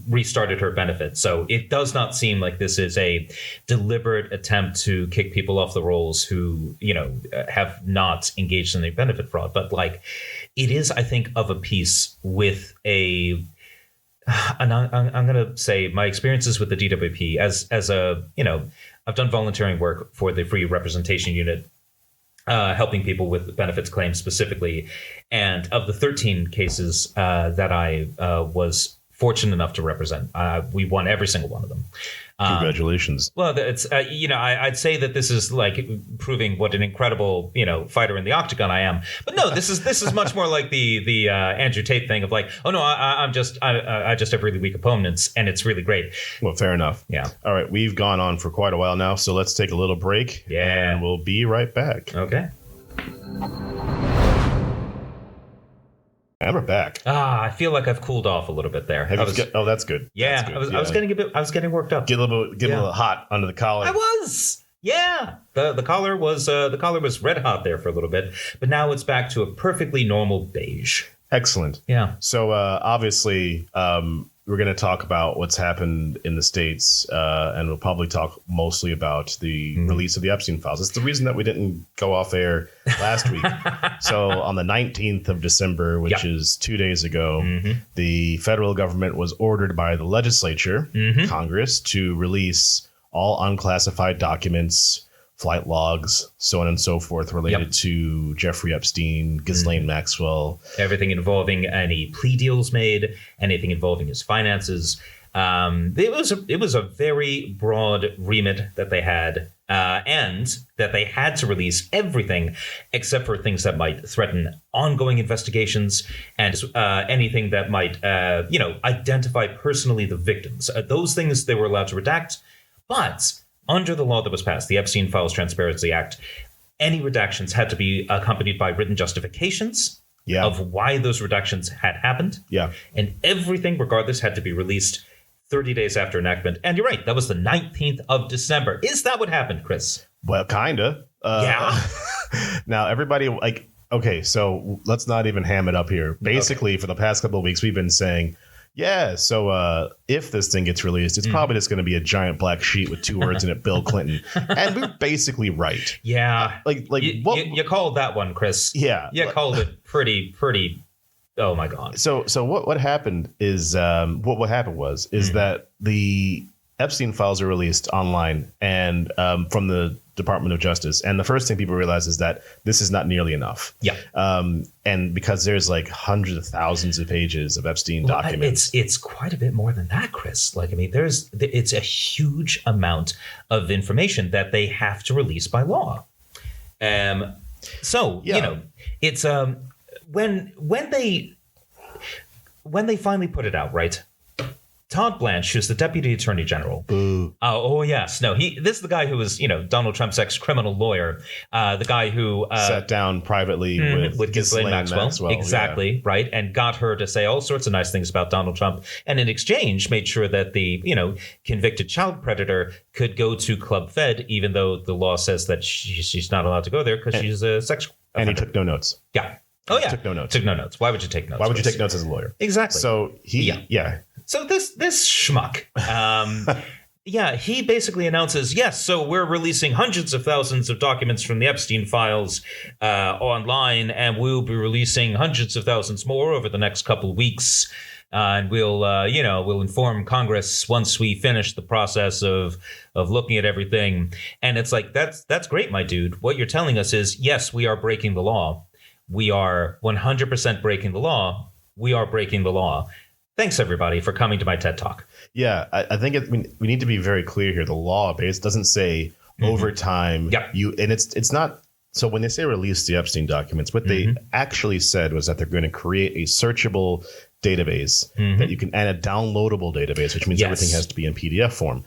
restarted her benefit. So it does not seem like this is a deliberate attempt to kick people off the rolls who, have not engaged in a benefit fraud. But like, it is, I think, of a piece with and I'm going to say my experiences with the DWP as a, I've done volunteering work for the Free Representation Unit, helping people with benefits claims specifically. And of the 13 cases that I was fortunate enough to represent, we won every single one of them. Congratulations. Well, it's I'd say that this is like proving what an incredible fighter in the octagon I am. But no, this is much more like the Andrew Tate thing of like, oh no, I just have really weak opponents and it's really great. Well, fair enough. Yeah. All right, we've gone on for quite a while now, so let's take a little break. Yeah. And we'll be right back. Okay. And we're back. I feel like I've cooled off a little bit there. That's good. Yeah, that's good. I was getting worked up. Get a little hot under the collar. I was. Yeah. The collar was red hot there for a little bit, but now it's back to a perfectly normal beige. Excellent. Yeah. So obviously, we're going to talk about what's happened in the States, and we'll probably talk mostly about the release of the Epstein Files. It's the reason that we didn't go off air last week. So on the 19th of December, which is 2 days ago, the federal government was ordered by the legislature, Congress, to release all unclassified documents, flight logs, so on and so forth, related to Jeffrey Epstein, Ghislaine Maxwell. Everything involving any plea deals made, anything involving his finances. It was a very broad remit that they had, and that they had to release everything except for things that might threaten ongoing investigations and anything that might, identify personally the victims. Those things they were allowed to redact, but under the law that was passed, the Epstein Files Transparency Act, any redactions had to be accompanied by written justifications of why those redactions had happened. Yeah. And everything, regardless, had to be released 30 days after enactment. And you're right, that was the 19th of December. Is that what happened, Chris? Well, kind of. Yeah. Now, everybody, like, okay, so let's not even ham it up here. Basically, for the past couple of weeks, we've been saying, yeah, so if this thing gets released, it's probably just going to be a giant black sheet with 2 words in it, Bill Clinton. And we're basically right. Yeah. You called that one, Chris. Yeah. You called it pretty. Oh, my God. So what happened is what happened was that the Epstein files are released online and from the Department of Justice. And the first thing people realize is that this is not nearly enough. Yeah. And because there's like hundreds of thousands of pages of Epstein documents. It's quite a bit more than that, Chris. Like, I mean, it's a huge amount of information that they have to release by law. So, you know, it's when they finally put it out, right? Todd Blanche, who's the Deputy Attorney General. Boo. Oh, yes. No, this is the guy who was, Donald Trump's ex-criminal lawyer. The guy who sat down privately with Ghislaine Maxwell. Exactly, right. And got her to say all sorts of nice things about Donald Trump. And in exchange, made sure that the, convicted child predator could go to Club Fed, even though the law says that she's not allowed to go there because she's a sex offender. And he took no notes. Yeah. Oh, yeah. Took no notes. Took no notes. Why would you take notes? Why would you take notes as a lawyer? Exactly. So So this schmuck, he basically announces, yes, so we're releasing hundreds of thousands of documents from the Epstein files online, and we'll be releasing hundreds of thousands more over the next couple of weeks. And we'll inform Congress once we finish the process of looking at everything. And it's like, that's great, my dude. What you're telling us is, yes, we are breaking the law. We are 100% breaking the law. We are breaking the law. Thanks, everybody, for coming to my TED Talk. Yeah, I think we need to be very clear here. The law doesn't say over time. Yeah. And it's not. So when they say release the Epstein documents, what they actually said was that they're going to create a searchable database that you can, and a downloadable database, which means everything has to be in PDF form.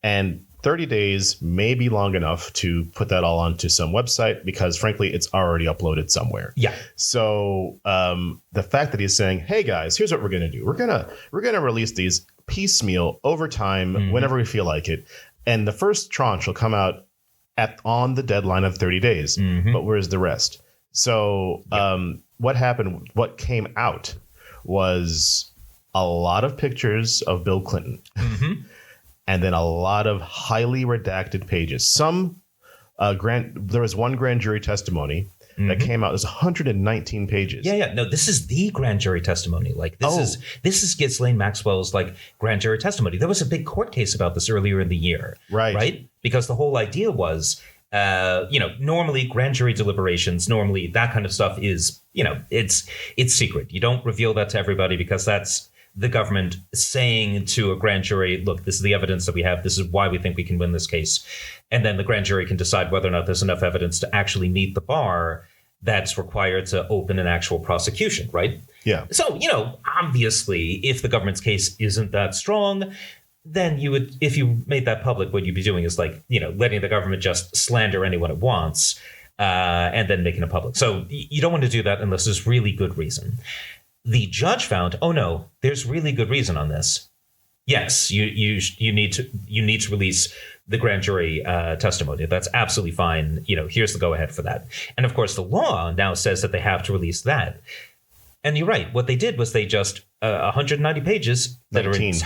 And 30 days may be long enough to put that all onto some website because, frankly, it's already uploaded somewhere. Yeah. So the fact that he's saying, "Hey guys, here's what we're gonna do. We're gonna release these piecemeal over time whenever we feel like it, and the first tranche will come out on the deadline of 30 days. But where's the rest?" So what happened? What came out was a lot of pictures of Bill Clinton. And then a lot of highly redacted pages. There was one grand jury testimony that came out. There's 119 pages. Yeah. No, this is the grand jury testimony. Like this is Ghislaine Maxwell's grand jury testimony. There was a big court case about this earlier in the year. Right. Because the whole idea was, normally grand jury deliberations, normally that kind of stuff is, it's secret. You don't reveal that to everybody because that's the government saying to a grand jury, look, this is the evidence that we have. This is why we think we can win this case. And then the grand jury can decide whether or not there's enough evidence to actually meet the bar that's required to open an actual prosecution, right? Yeah. So, obviously, if the government's case isn't that strong, then you would, if you made that public, what you'd be doing is letting the government just slander anyone it wants and then making it public. So you don't want to do that unless there's really good reason. The judge found, oh no, there's really good reason on this. Yes, you need to release the grand jury testimony. That's absolutely fine. Here's the go ahead for that. And of course, the law now says that they have to release that. And you're right. What they did was they just 190 pages that 19. Are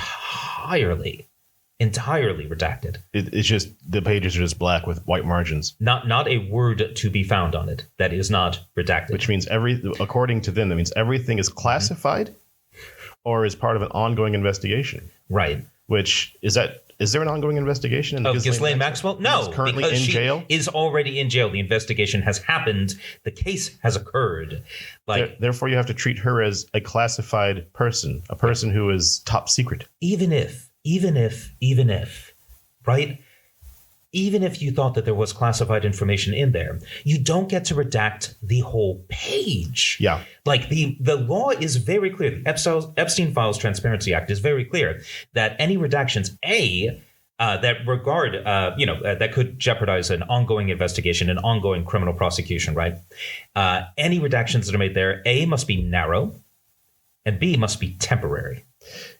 entirely redacted. It's just the pages are just black with white margins. Not a word to be found on it that is not redacted. Which means according to them, that means everything is classified or is part of an ongoing investigation. Right. Which is there an ongoing investigation in Ghislaine Maxwell? No, is currently because in jail. Is already in jail. The investigation has happened. The case has occurred. Therefore, you have to treat her as a classified person, a person who is top secret. Even if, right? Even if you thought that there was classified information in there, you don't get to redact the whole page. Yeah. The law is very clear. The Epstein Files Transparency Act is very clear that any redactions, that regard, that could jeopardize an ongoing investigation, an ongoing criminal prosecution, right? Any redactions that are made there, A, must be narrow, and B, must be temporary.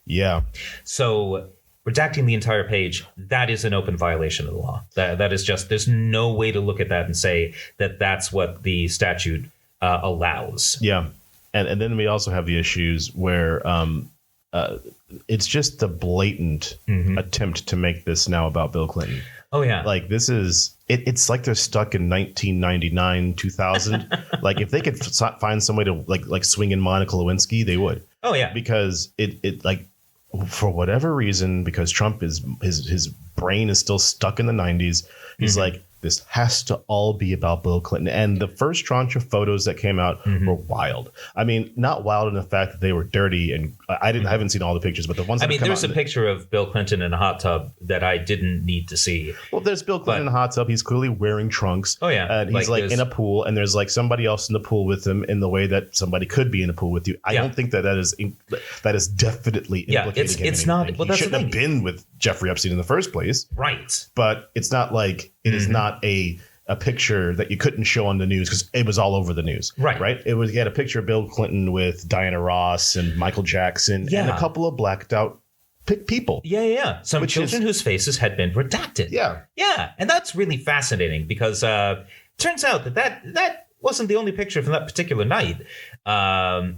Yeah. So redacting the entire page, that is an open violation of the law. That is just, there's no way to look at that and say that that's what the statute allows. Yeah. And then we also have the issues where it's just the blatant attempt to make this now about Bill Clinton. Oh, yeah. Like, this is, it's like they're stuck in 1999, 2000. Like, if they could find some way to like swing in Monica Lewinsky, they would. Oh, yeah. Because it like, for whatever reason, because Trump is his brain is still stuck in the 90s. He's like, this has to all be about Bill Clinton. And the first tranche of photos that came out were wild. I mean, not wild in the fact that they were dirty. And I haven't seen all the pictures, but the ones that there's a picture of Bill Clinton in a hot tub that I didn't need to see. Well, there's Bill Clinton in a hot tub. He's clearly wearing trunks. Oh, yeah. And he's like in a pool, and there's like somebody else in the pool with him in the way that somebody could be in a pool with you. I don't think that is definitely implicating him. It's not. Well, he shouldn't have been with Jeffrey Epstein in the first place. Right. But it's not like it is not a picture that you couldn't show on the news because it was all over the news. Right. It was, you had a picture of Bill Clinton with Diana Ross and Michael Jackson and a couple of blacked out people. Yeah. Some children whose faces had been redacted. Yeah. And that's really fascinating because it turns out that wasn't the only picture from that particular night.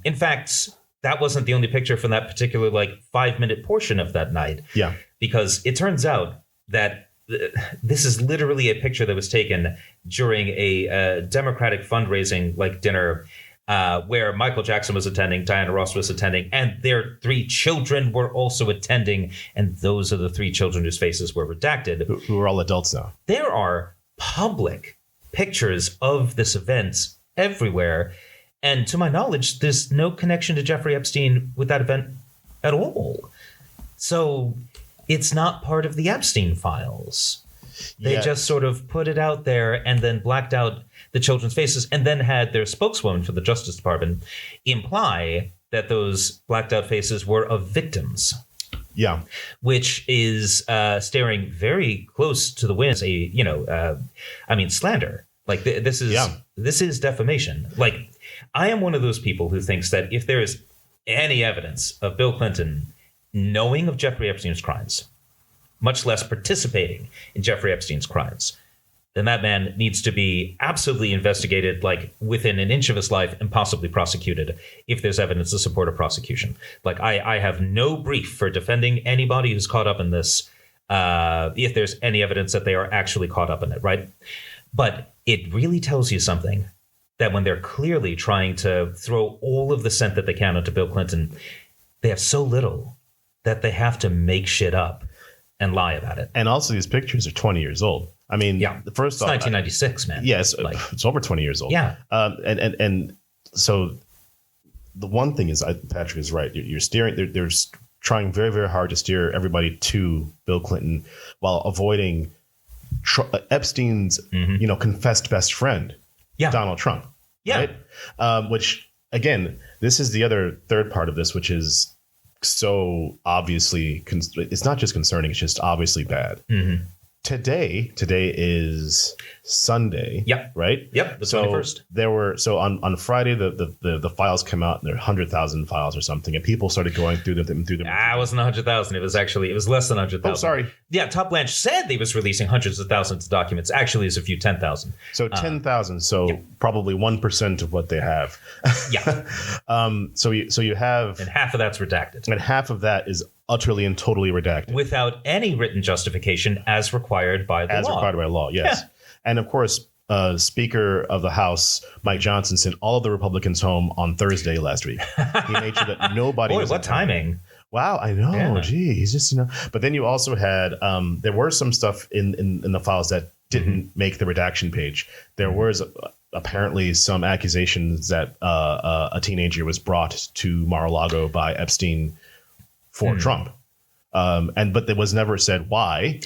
In fact, that wasn't the only picture from that particular 5-minute portion of that night. Yeah. Because it turns out that this is literally a picture that was taken during a Democratic fundraising dinner where Michael Jackson was attending, Diana Ross was attending, and their 3 children were also attending. And those are the 3 children whose faces were redacted. Who are all adults now. There are public pictures of this event everywhere. And to my knowledge, there's no connection to Jeffrey Epstein with that event at all. So it's not part of the Epstein Files. They just sort of put it out there and then blacked out the children's faces and then had their spokeswoman for the Justice Department imply that those blacked out faces were of victims. Yeah. Which is staring very close to the wind. Slander. This is defamation. I am one of those people who thinks that if there is any evidence of Bill Clinton knowing of Jeffrey Epstein's crimes, much less participating in Jeffrey Epstein's crimes, then that man needs to be absolutely investigated, within an inch of his life, and possibly prosecuted if there's evidence to support a prosecution. I have no brief for defending anybody who's caught up in this, if there's any evidence that they are actually caught up in it, right? But it really tells you something, that when they're clearly trying to throw all of the scent that they can onto Bill Clinton, they have so little that they have to make shit up and lie about it. And also, these pictures are 20 years old. I mean, first off, 1996, man. Yes, it's over 20 years old. Yeah. And so the one thing is, Patrick is right. You're steering. They're trying very, very hard to steer everybody to Bill Clinton while avoiding Epstein's, confessed best friend, Donald Trump. Yeah. Right? Which, again, this is the other third part of this, which is so obviously, it's not just concerning, it's just obviously bad. Mm-hmm. Today is Sunday. Yep. Right? Yep. The 21st. On Friday the files come out and there are 100,000 files or something, and people started going through them. It wasn't 100,000. It was less than 100,000. Oh, sorry. Yeah, Top Blanche said they was releasing hundreds of thousands of documents. Actually, it's a few 10,000. So 10,000. Probably 1% of what they have. Yeah. So you have, and half of that's redacted. And half of that is utterly and totally redacted without any written justification as required by the law. As required by law, yes. Yeah. And of course, Speaker of the House Mike Johnson sent all of the Republicans home on Thursday last week. He made sure that nobody. Boy, what timing! Wow, I know. Yeah. Gee, he's just But then you also had there were some stuff in the files that didn't make the redaction page. There was apparently some accusations that a teenager was brought to Mar-a-Lago by Epstein for Trump, but it was never said why.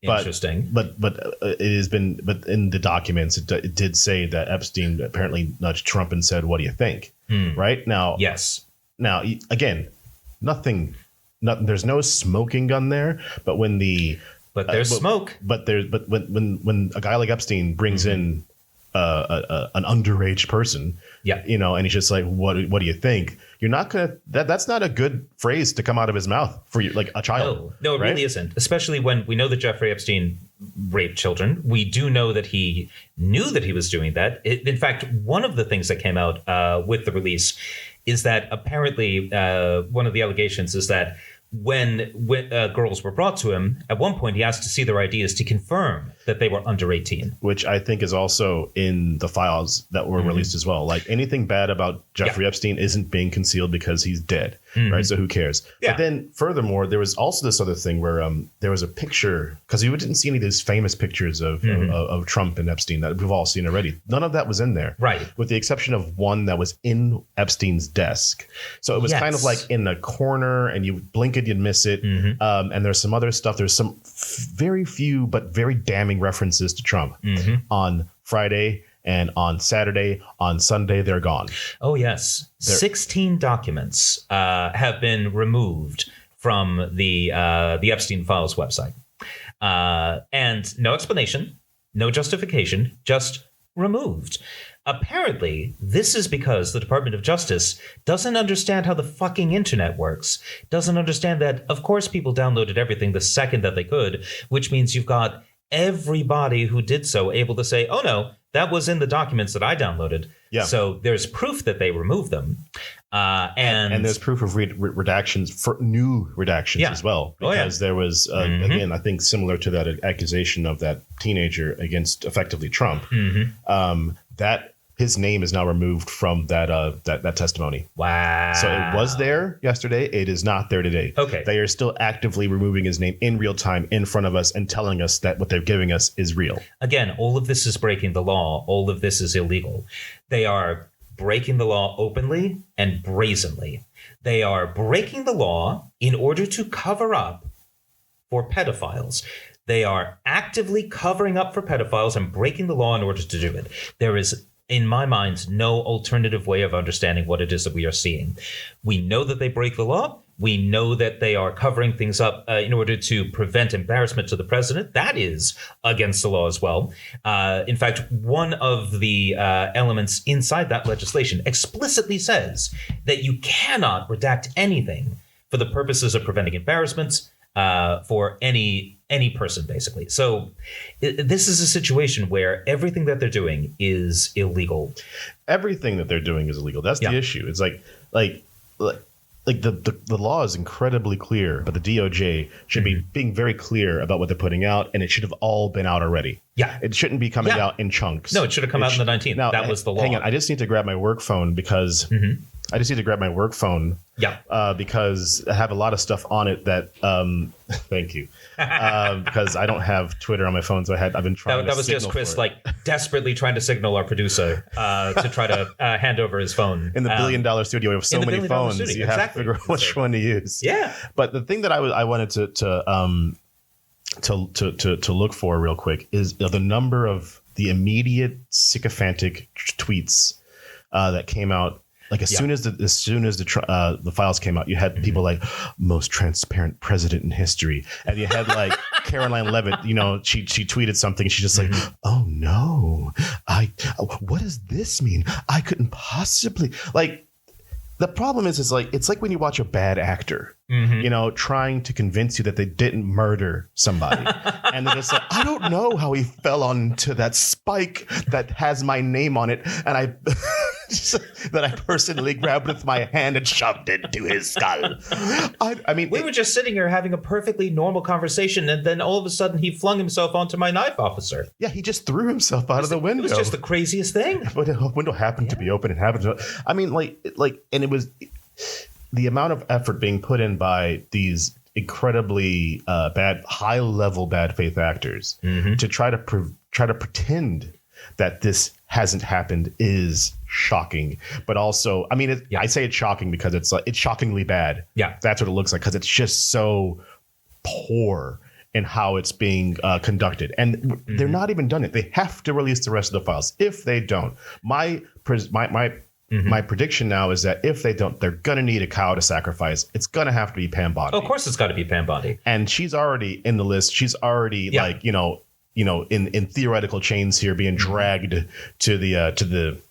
Interesting. But it has been. But in the documents, it did say that Epstein apparently nudged Trump and said, "What do you think?" Right now. Yes. Now again, nothing. There's no smoking gun there. But when the But there's smoke. But when a guy like Epstein brings in an underage person, and he's just like, what do you think? You're not gonna that's not a good phrase to come out of his mouth for you, like a child. No, it really isn't. Especially when we know that Jeffrey Epstein raped children. We do know that he knew that he was doing that. In fact, one of the things that came out with the release is that apparently one of the allegations is that when girls were brought to him, at one point he asked to see their IDs to confirm that they were under 18. Which I think is also in the files that were released as well. Like anything bad about Jeffrey Epstein isn't being concealed because he's dead, right? So who cares? Yeah. But then furthermore, there was also this other thing where there was a picture, because you didn't see any of these famous pictures of Trump and Epstein that we've all seen already. None of that was in there. Right. With the exception of one that was in Epstein's desk. So it was kind of like in a corner, and you blink it, you'd miss it. And there's some other stuff. There's some very few but very damning references to Trump on Friday and on Saturday. On Sunday, they're gone. Oh, yes. 16 documents have been removed from the Epstein Files website. And no explanation, no justification, just removed. Apparently, this is because the Department of Justice doesn't understand how the fucking internet works. Doesn't understand that, of course, people downloaded everything the second that they could, which means you've got everybody who did so able to say, oh, no, that was in the documents that I downloaded. Yeah. So there's proof that they removed them. And there's proof of redactions, for new redactions as well. Because there was, again, I think similar to that accusation of that teenager against effectively Trump, that his name is now removed from that testimony. Wow. So it was there yesterday. It is not there today. Okay. They are still actively removing his name in real time in front of us and telling us that what they're giving us is real. Again, all of this is breaking the law. All of this is illegal. They are breaking the law openly and brazenly. They are breaking the law in order to cover up for pedophiles. They are actively covering up for pedophiles and breaking the law in order to do it. There is, in my mind, no alternative way of understanding what it is that we are seeing. We know that they break the law. We know that they are covering things up in order to prevent embarrassment to the president. That is against the law as well. In fact, one of the elements inside that legislation explicitly says that you cannot redact anything for the purposes of preventing embarrassments for any person, basically. So this is a situation where everything that they're doing is illegal. Everything that they're doing is illegal. That's the issue. It's like the law is incredibly clear, but the DOJ should be being very clear about what they're putting out, and it should have all been out already. Yeah. It shouldn't be coming out in chunks. No, it should have come out on the 19th. Now, that was the law. Hang on. I just need to grab my work phone because because I have a lot of stuff on it that thank you. Because I don't have Twitter on my phone, so I've been trying that was just Chris desperately trying to signal our producer to try to hand over his phone. In the $1 billion studio, we have so many phones, you have to figure out which one to use. Yeah. But the thing that I wanted to look for real quick is the number of the immediate sycophantic tweets that came out. Like as soon as the files came out, you had people like most transparent president in history, and you had like Caroline Levitt. She tweeted something. She's just like, oh no, what does this mean? I couldn't possibly like. The problem is like it's like when you watch a bad actor, trying to convince you that they didn't murder somebody, and they're just like, I don't know how he fell onto that spike that has my name on it, and I. that I personally grabbed with my hand and shoved it into his skull. I mean, we were just sitting here having a perfectly normal conversation, and then all of a sudden he flung himself onto my knife officer. Yeah, he just threw himself out of the window. It was just the craziest thing. But the window happened to be open. It happened to. I mean, and it was the amount of effort being put in by these incredibly high-level bad faith actors to try to pretend that this hasn't happened is shocking. But also, I mean, I say it's shocking because it's shockingly bad. Yeah, that's what it looks like, because it's just so poor in how it's being conducted, and they're not even done it. They have to release the rest of the files. If they don't, my My prediction now is that if they don't, they're going to need a cow to sacrifice. It's going to have to be Pam Bondi. Oh, of course it's got to be Pam Bondi. And she's already in the list. She's already like, in theoretical chains here being dragged to the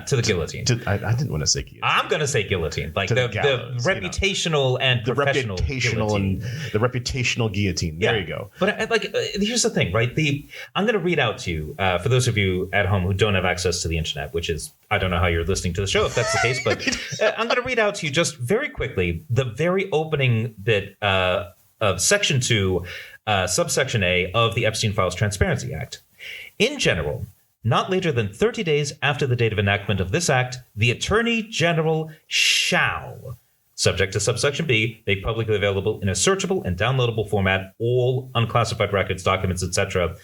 to the guillotine. I didn't want to say guillotine. I'm going to say guillotine. Like the gallows, reputational and professional guillotine. The reputational guillotine. There you go. But here's the thing, right? I'm going to read out to you, for those of you at home who don't have access to the internet, which is, I don't know how you're listening to the show if that's the case, but I'm going to read out to you just very quickly the very opening bit of Section 2, subsection A of the Epstein Files Transparency Act. In general, not later than 30 days after the date of enactment of this act, the Attorney General shall, subject to subsection B, make publicly available in a searchable and downloadable format all unclassified records, documents, etc.,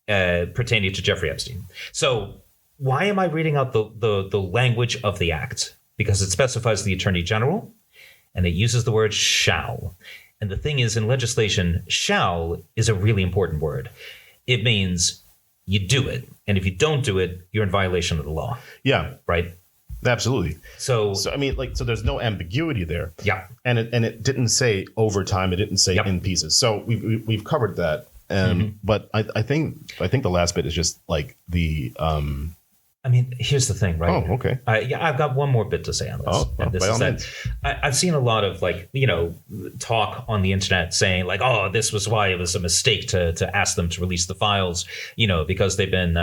pertaining to Jeffrey Epstein. So why am I reading out the language of the act? Because it specifies the Attorney General, and it uses the word shall. And the thing is, in legislation, shall is a really important word. It means you do it. And if you don't do it, you're in violation of the law. Yeah. Right? Absolutely. So I mean, so there's no ambiguity there. Yeah. And it didn't say over time. It didn't say in pieces. So we've covered that. But I think the last bit is just like the I mean, here's the thing, right? Oh, okay. I've got one more bit to say on this. Oh, and this by is all that means. I've seen a lot of talk on the internet saying like, oh, this was why it was a mistake to ask them to release the files, because they've been,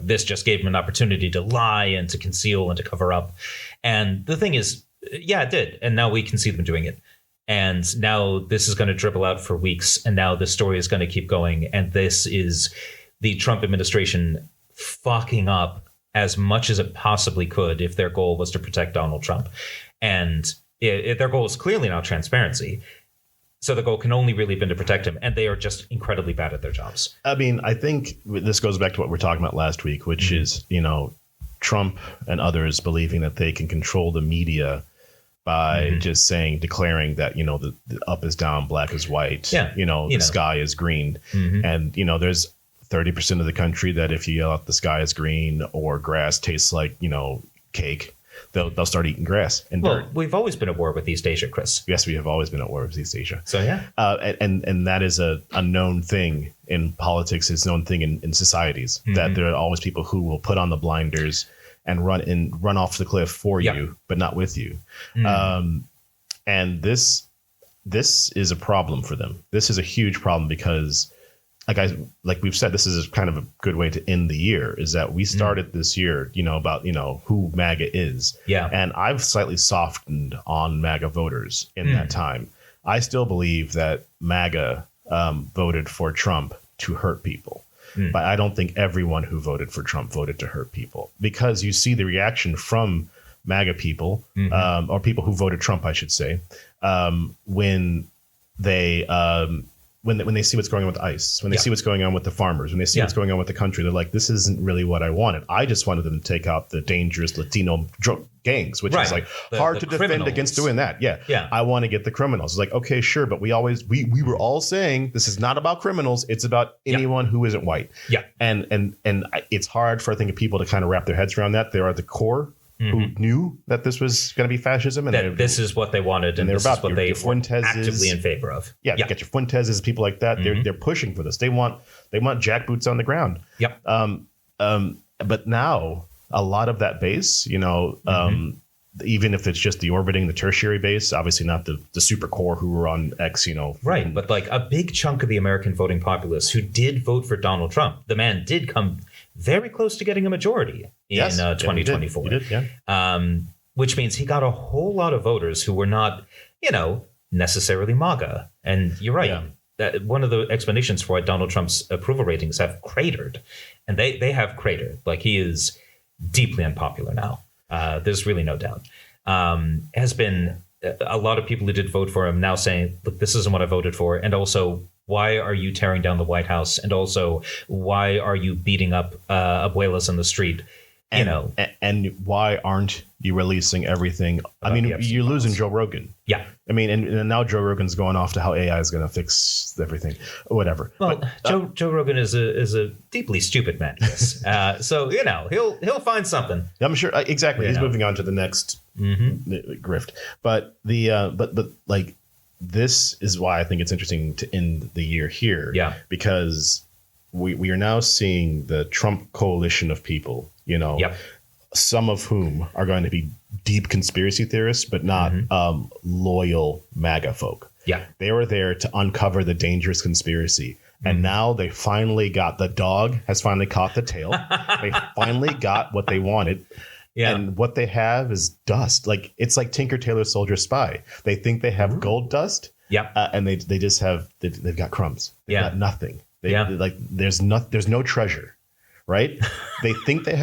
this just gave them an opportunity to lie and to conceal and to cover up. And the thing is, yeah, it did. And now we can see them doing it. And now this is going to dribble out for weeks. And now the story is going to keep going. And this is the Trump administration fucking up as much as it possibly could if their goal was to protect Donald Trump. And their goal is clearly now transparency. So the goal can only really been to protect him. And they are just incredibly bad at their jobs. I mean, I think this goes back to what we were talking about last week, which is, Trump and others believing that they can control the media by just declaring that, the up is down, black is white, the sky is green. And, there's 30% of the country that if you yell out the sky is green or grass tastes like, cake, they'll start eating grass and dirt. We've always been at war with East Asia, Chris. Yes, we have always been at war with East Asia. So, yeah. And that is a known thing in politics. It's a known thing in societies that there are always people who will put on the blinders and run off the cliff for you, but not with you. And this is a problem for them. This is a huge problem because like we've said, this is kind of a good way to end the year, is that we started this year, about, who MAGA is. Yeah. And I've slightly softened on MAGA voters in that time. I still believe that MAGA voted for Trump to hurt people. But I don't think everyone who voted for Trump voted to hurt people, because you see the reaction from MAGA people or people who voted Trump, I should say, when they when they see what's going on with ICE, when they see what's going on with the farmers, when they see what's going on with the country, they're like, this isn't really what I wanted. I just wanted them to take out the dangerous Latino drug gangs, which is like hard to defend against doing that. Yeah. I want to get the criminals. It's like, okay, sure. But we were all saying this is not about criminals. It's about anyone who isn't white. Yeah. And it's hard for, I think, people to kind of wrap their heads around that. They're at the core who knew that this was going to be fascism, and that this is what they wanted, and this is what they were actively in favor of. Yeah, you get your Fuentes's, people like that. They're pushing for this. They want jackboots on the ground. Yep. But now a lot of that base, even if it's just the orbiting, the tertiary base, obviously not the super core who were on X, right. But like a big chunk of the American voting populace who did vote for Donald Trump, the man did come very close to getting a majority in 2024. He did, which means he got a whole lot of voters who were not, necessarily MAGA. And you're right. That one of the explanations for why Donald Trump's approval ratings have cratered, and they have cratered. Like, he is deeply unpopular now. There's really no doubt. Has been a lot of people who did vote for him now saying, look, this isn't what I voted for. And also, why are you tearing down the White House? And also, why are you beating up abuelas on the street? And why aren't you releasing everything. I mean, you're losing Joe Rogan. Yeah. I mean, and now Joe Rogan's going off to how AI is going to fix everything, whatever. Well, but, Joe Rogan is a deeply stupid man. Yes. So he'll find something. I'm sure exactly. He's moving on to the next grift. But like this is why I think it's interesting to end the year here. Yeah. Because we are now seeing the Trump coalition of people. Yep. Some of whom are going to be deep conspiracy theorists, but not loyal MAGA folk. Yeah. They were there to uncover the dangerous conspiracy. And now they finally got, the dog has finally caught the tail. They finally got what they wanted. Yeah. And what they have is dust. Like, it's like Tinker Tailor Soldier Spy. They think they have gold dust. Yeah. And they just have, they've got crumbs. They've got nothing. Like, there's no treasure. Right? They think they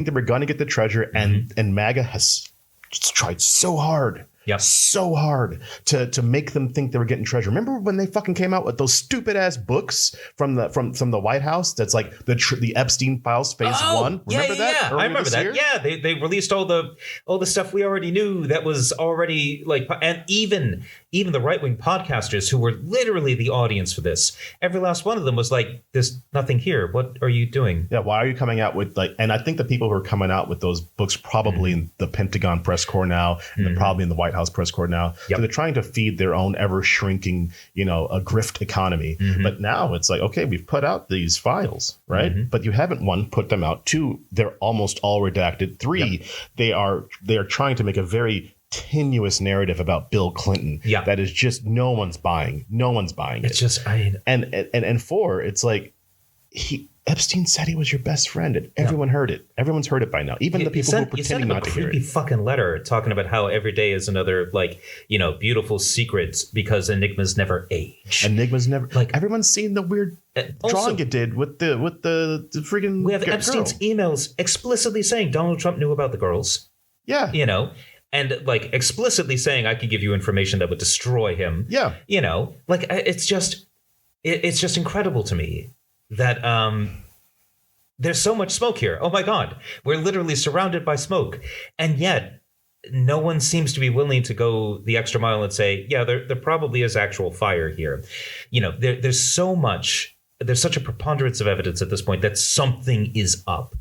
were going to get the treasure, and MAGA has tried so hard Yep. So hard to make them think they were getting treasure. Remember when they fucking came out with those stupid ass books from the White House? That's like the Epstein Files Phase 1. Remember that? Yeah, I remember that. Year? Yeah, they released all the stuff we already knew that was already like, and even the right wing podcasters who were literally the audience for this. Every last one of them was like, "There's nothing here. What are you doing?" Yeah, why are you coming out with like? And I think the people who are coming out with those books probably in the Pentagon press corps now, and they're probably in the White House press corps now. Yep. So they're trying to feed their own ever shrinking, a grift economy. But now it's like, okay, we've put out these files, right? But you haven't, one, put them out. Two, they're almost all redacted. Three, they are trying to make a very tenuous narrative about Bill Clinton that is just no one's buying it. It's just and four, it's like Epstein said he was your best friend, and everyone heard it. Everyone's heard it by now, even the people who are pretending not to hear it. You sent him a creepy fucking letter talking about how every day is another beautiful secret because enigmas never age. Enigmas never everyone's seen the weird drawing you did with the freaking. We have Epstein's emails explicitly saying Donald Trump knew about the girls. Yeah, and explicitly saying I could give you information that would destroy him. Yeah, it's just incredible to me that there's so much smoke here. Oh my God, we're literally surrounded by smoke, and yet no one seems to be willing to go the extra mile and say, yeah, there probably is actual fire here. There's such a preponderance of evidence at this point that something is up,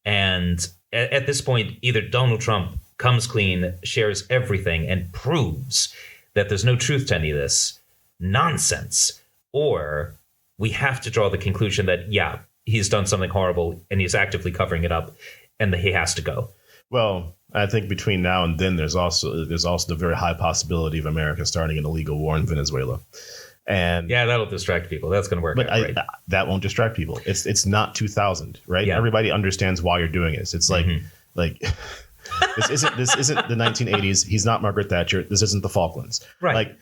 and at this point, either Donald Trump comes clean, shares everything, and proves that there's no truth to any of this nonsense, or we have to draw the conclusion that, yeah, he's done something horrible and he's actively covering it up and that he has to go. Well, I think between now and then, there's also the very high possibility of America starting an illegal war in Venezuela. And yeah, that'll distract people. That's going to work. But that won't distract people. It's not 2000, right? Yeah. Everybody understands why you're doing this. It's like this isn't the 1980s. He's not Margaret Thatcher. This isn't the Falklands. Right.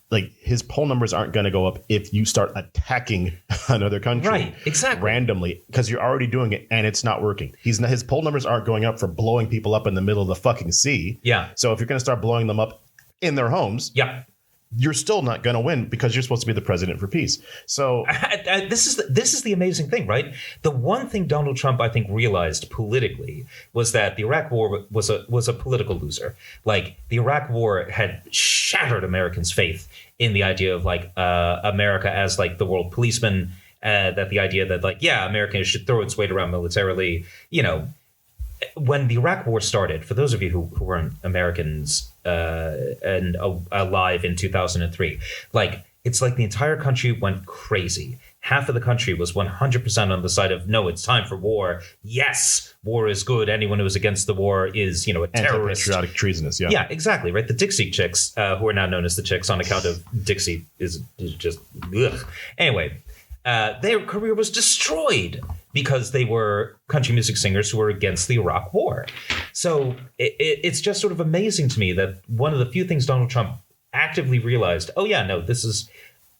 Like his poll numbers aren't going to go up if you start attacking another country, right? Exactly, randomly, because you're already doing it and it's not working. His poll numbers aren't going up for blowing people up in the middle of the fucking sea. Yeah. So if you're going to start blowing them up in their homes, you're still not going to win because you're supposed to be the president for peace. So this is the amazing thing, right? The one thing Donald Trump, I think, realized politically was that the Iraq War was a political loser. Like, the Iraq War had shattered Americans' faith in the idea of America as the world policeman. That the idea that America should throw its weight around militarily. When the Iraq War started, for those of you who weren't Americans and alive in 2003, it's like the entire country went crazy. Half of the country was 100% on the side of, no, it's time for war. Yes, war is good. Anyone who is against the war is, a terrorist. Anti-patriotic, treasonous, yeah. Yeah, exactly, right? The Dixie Chicks, who are now known as the Chicks on account of Dixie is just, ugh. Anyway, their career was destroyed because they were country music singers who were against the Iraq War. So it's just sort of amazing to me that one of the few things Donald Trump actively realized, oh yeah, no, this is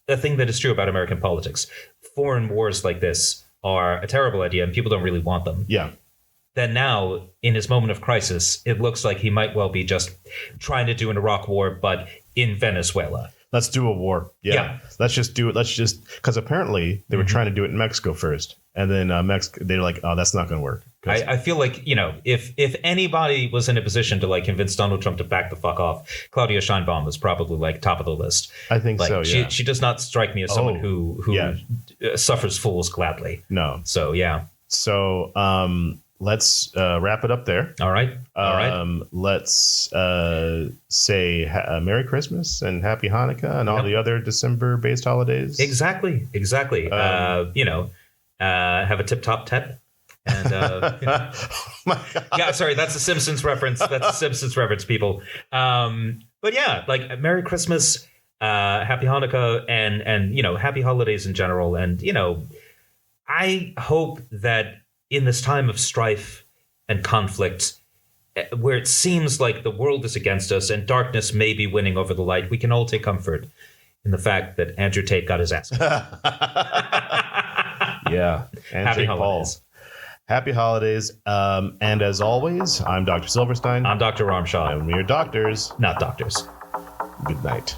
a thing that is true about American politics. Foreign wars like this are a terrible idea and people don't really want them. Yeah. Then now, in his moment of crisis, it looks like he might well be just trying to do an Iraq war, but in Venezuela. Let's do a war. Yeah. Let's just do it. Because apparently they were trying to do it in Mexico first. And then they're like, oh, that's not going to work I feel like, if anybody was in a position to like convince Donald Trump to back the fuck off, Claudia Sheinbaum was probably like top of the list. I think like, so. Yeah. She does not strike me as someone who suffers fools gladly. No. So yeah. So let's wrap it up there. All right. Let's say Merry Christmas and Happy Hanukkah and all the other December-based holidays. Exactly. Have a tip-top tet. And oh my God. Yeah, sorry, that's a Simpsons reference. That's a Simpsons reference, people. But yeah, like Merry Christmas, Happy Hanukkah, and Happy Holidays in general. And I hope that in this time of strife and conflict, where it seems like the world is against us and darkness may be winning over the light, we can all take comfort in the fact that Andrew Tate got his ass. Yeah, and Happy Jake holidays. Paul. Happy holidays. And as always, I'm Dr. Silverstein. I'm Dr. Ramshaw. And we're doctors. Not doctors. Good night.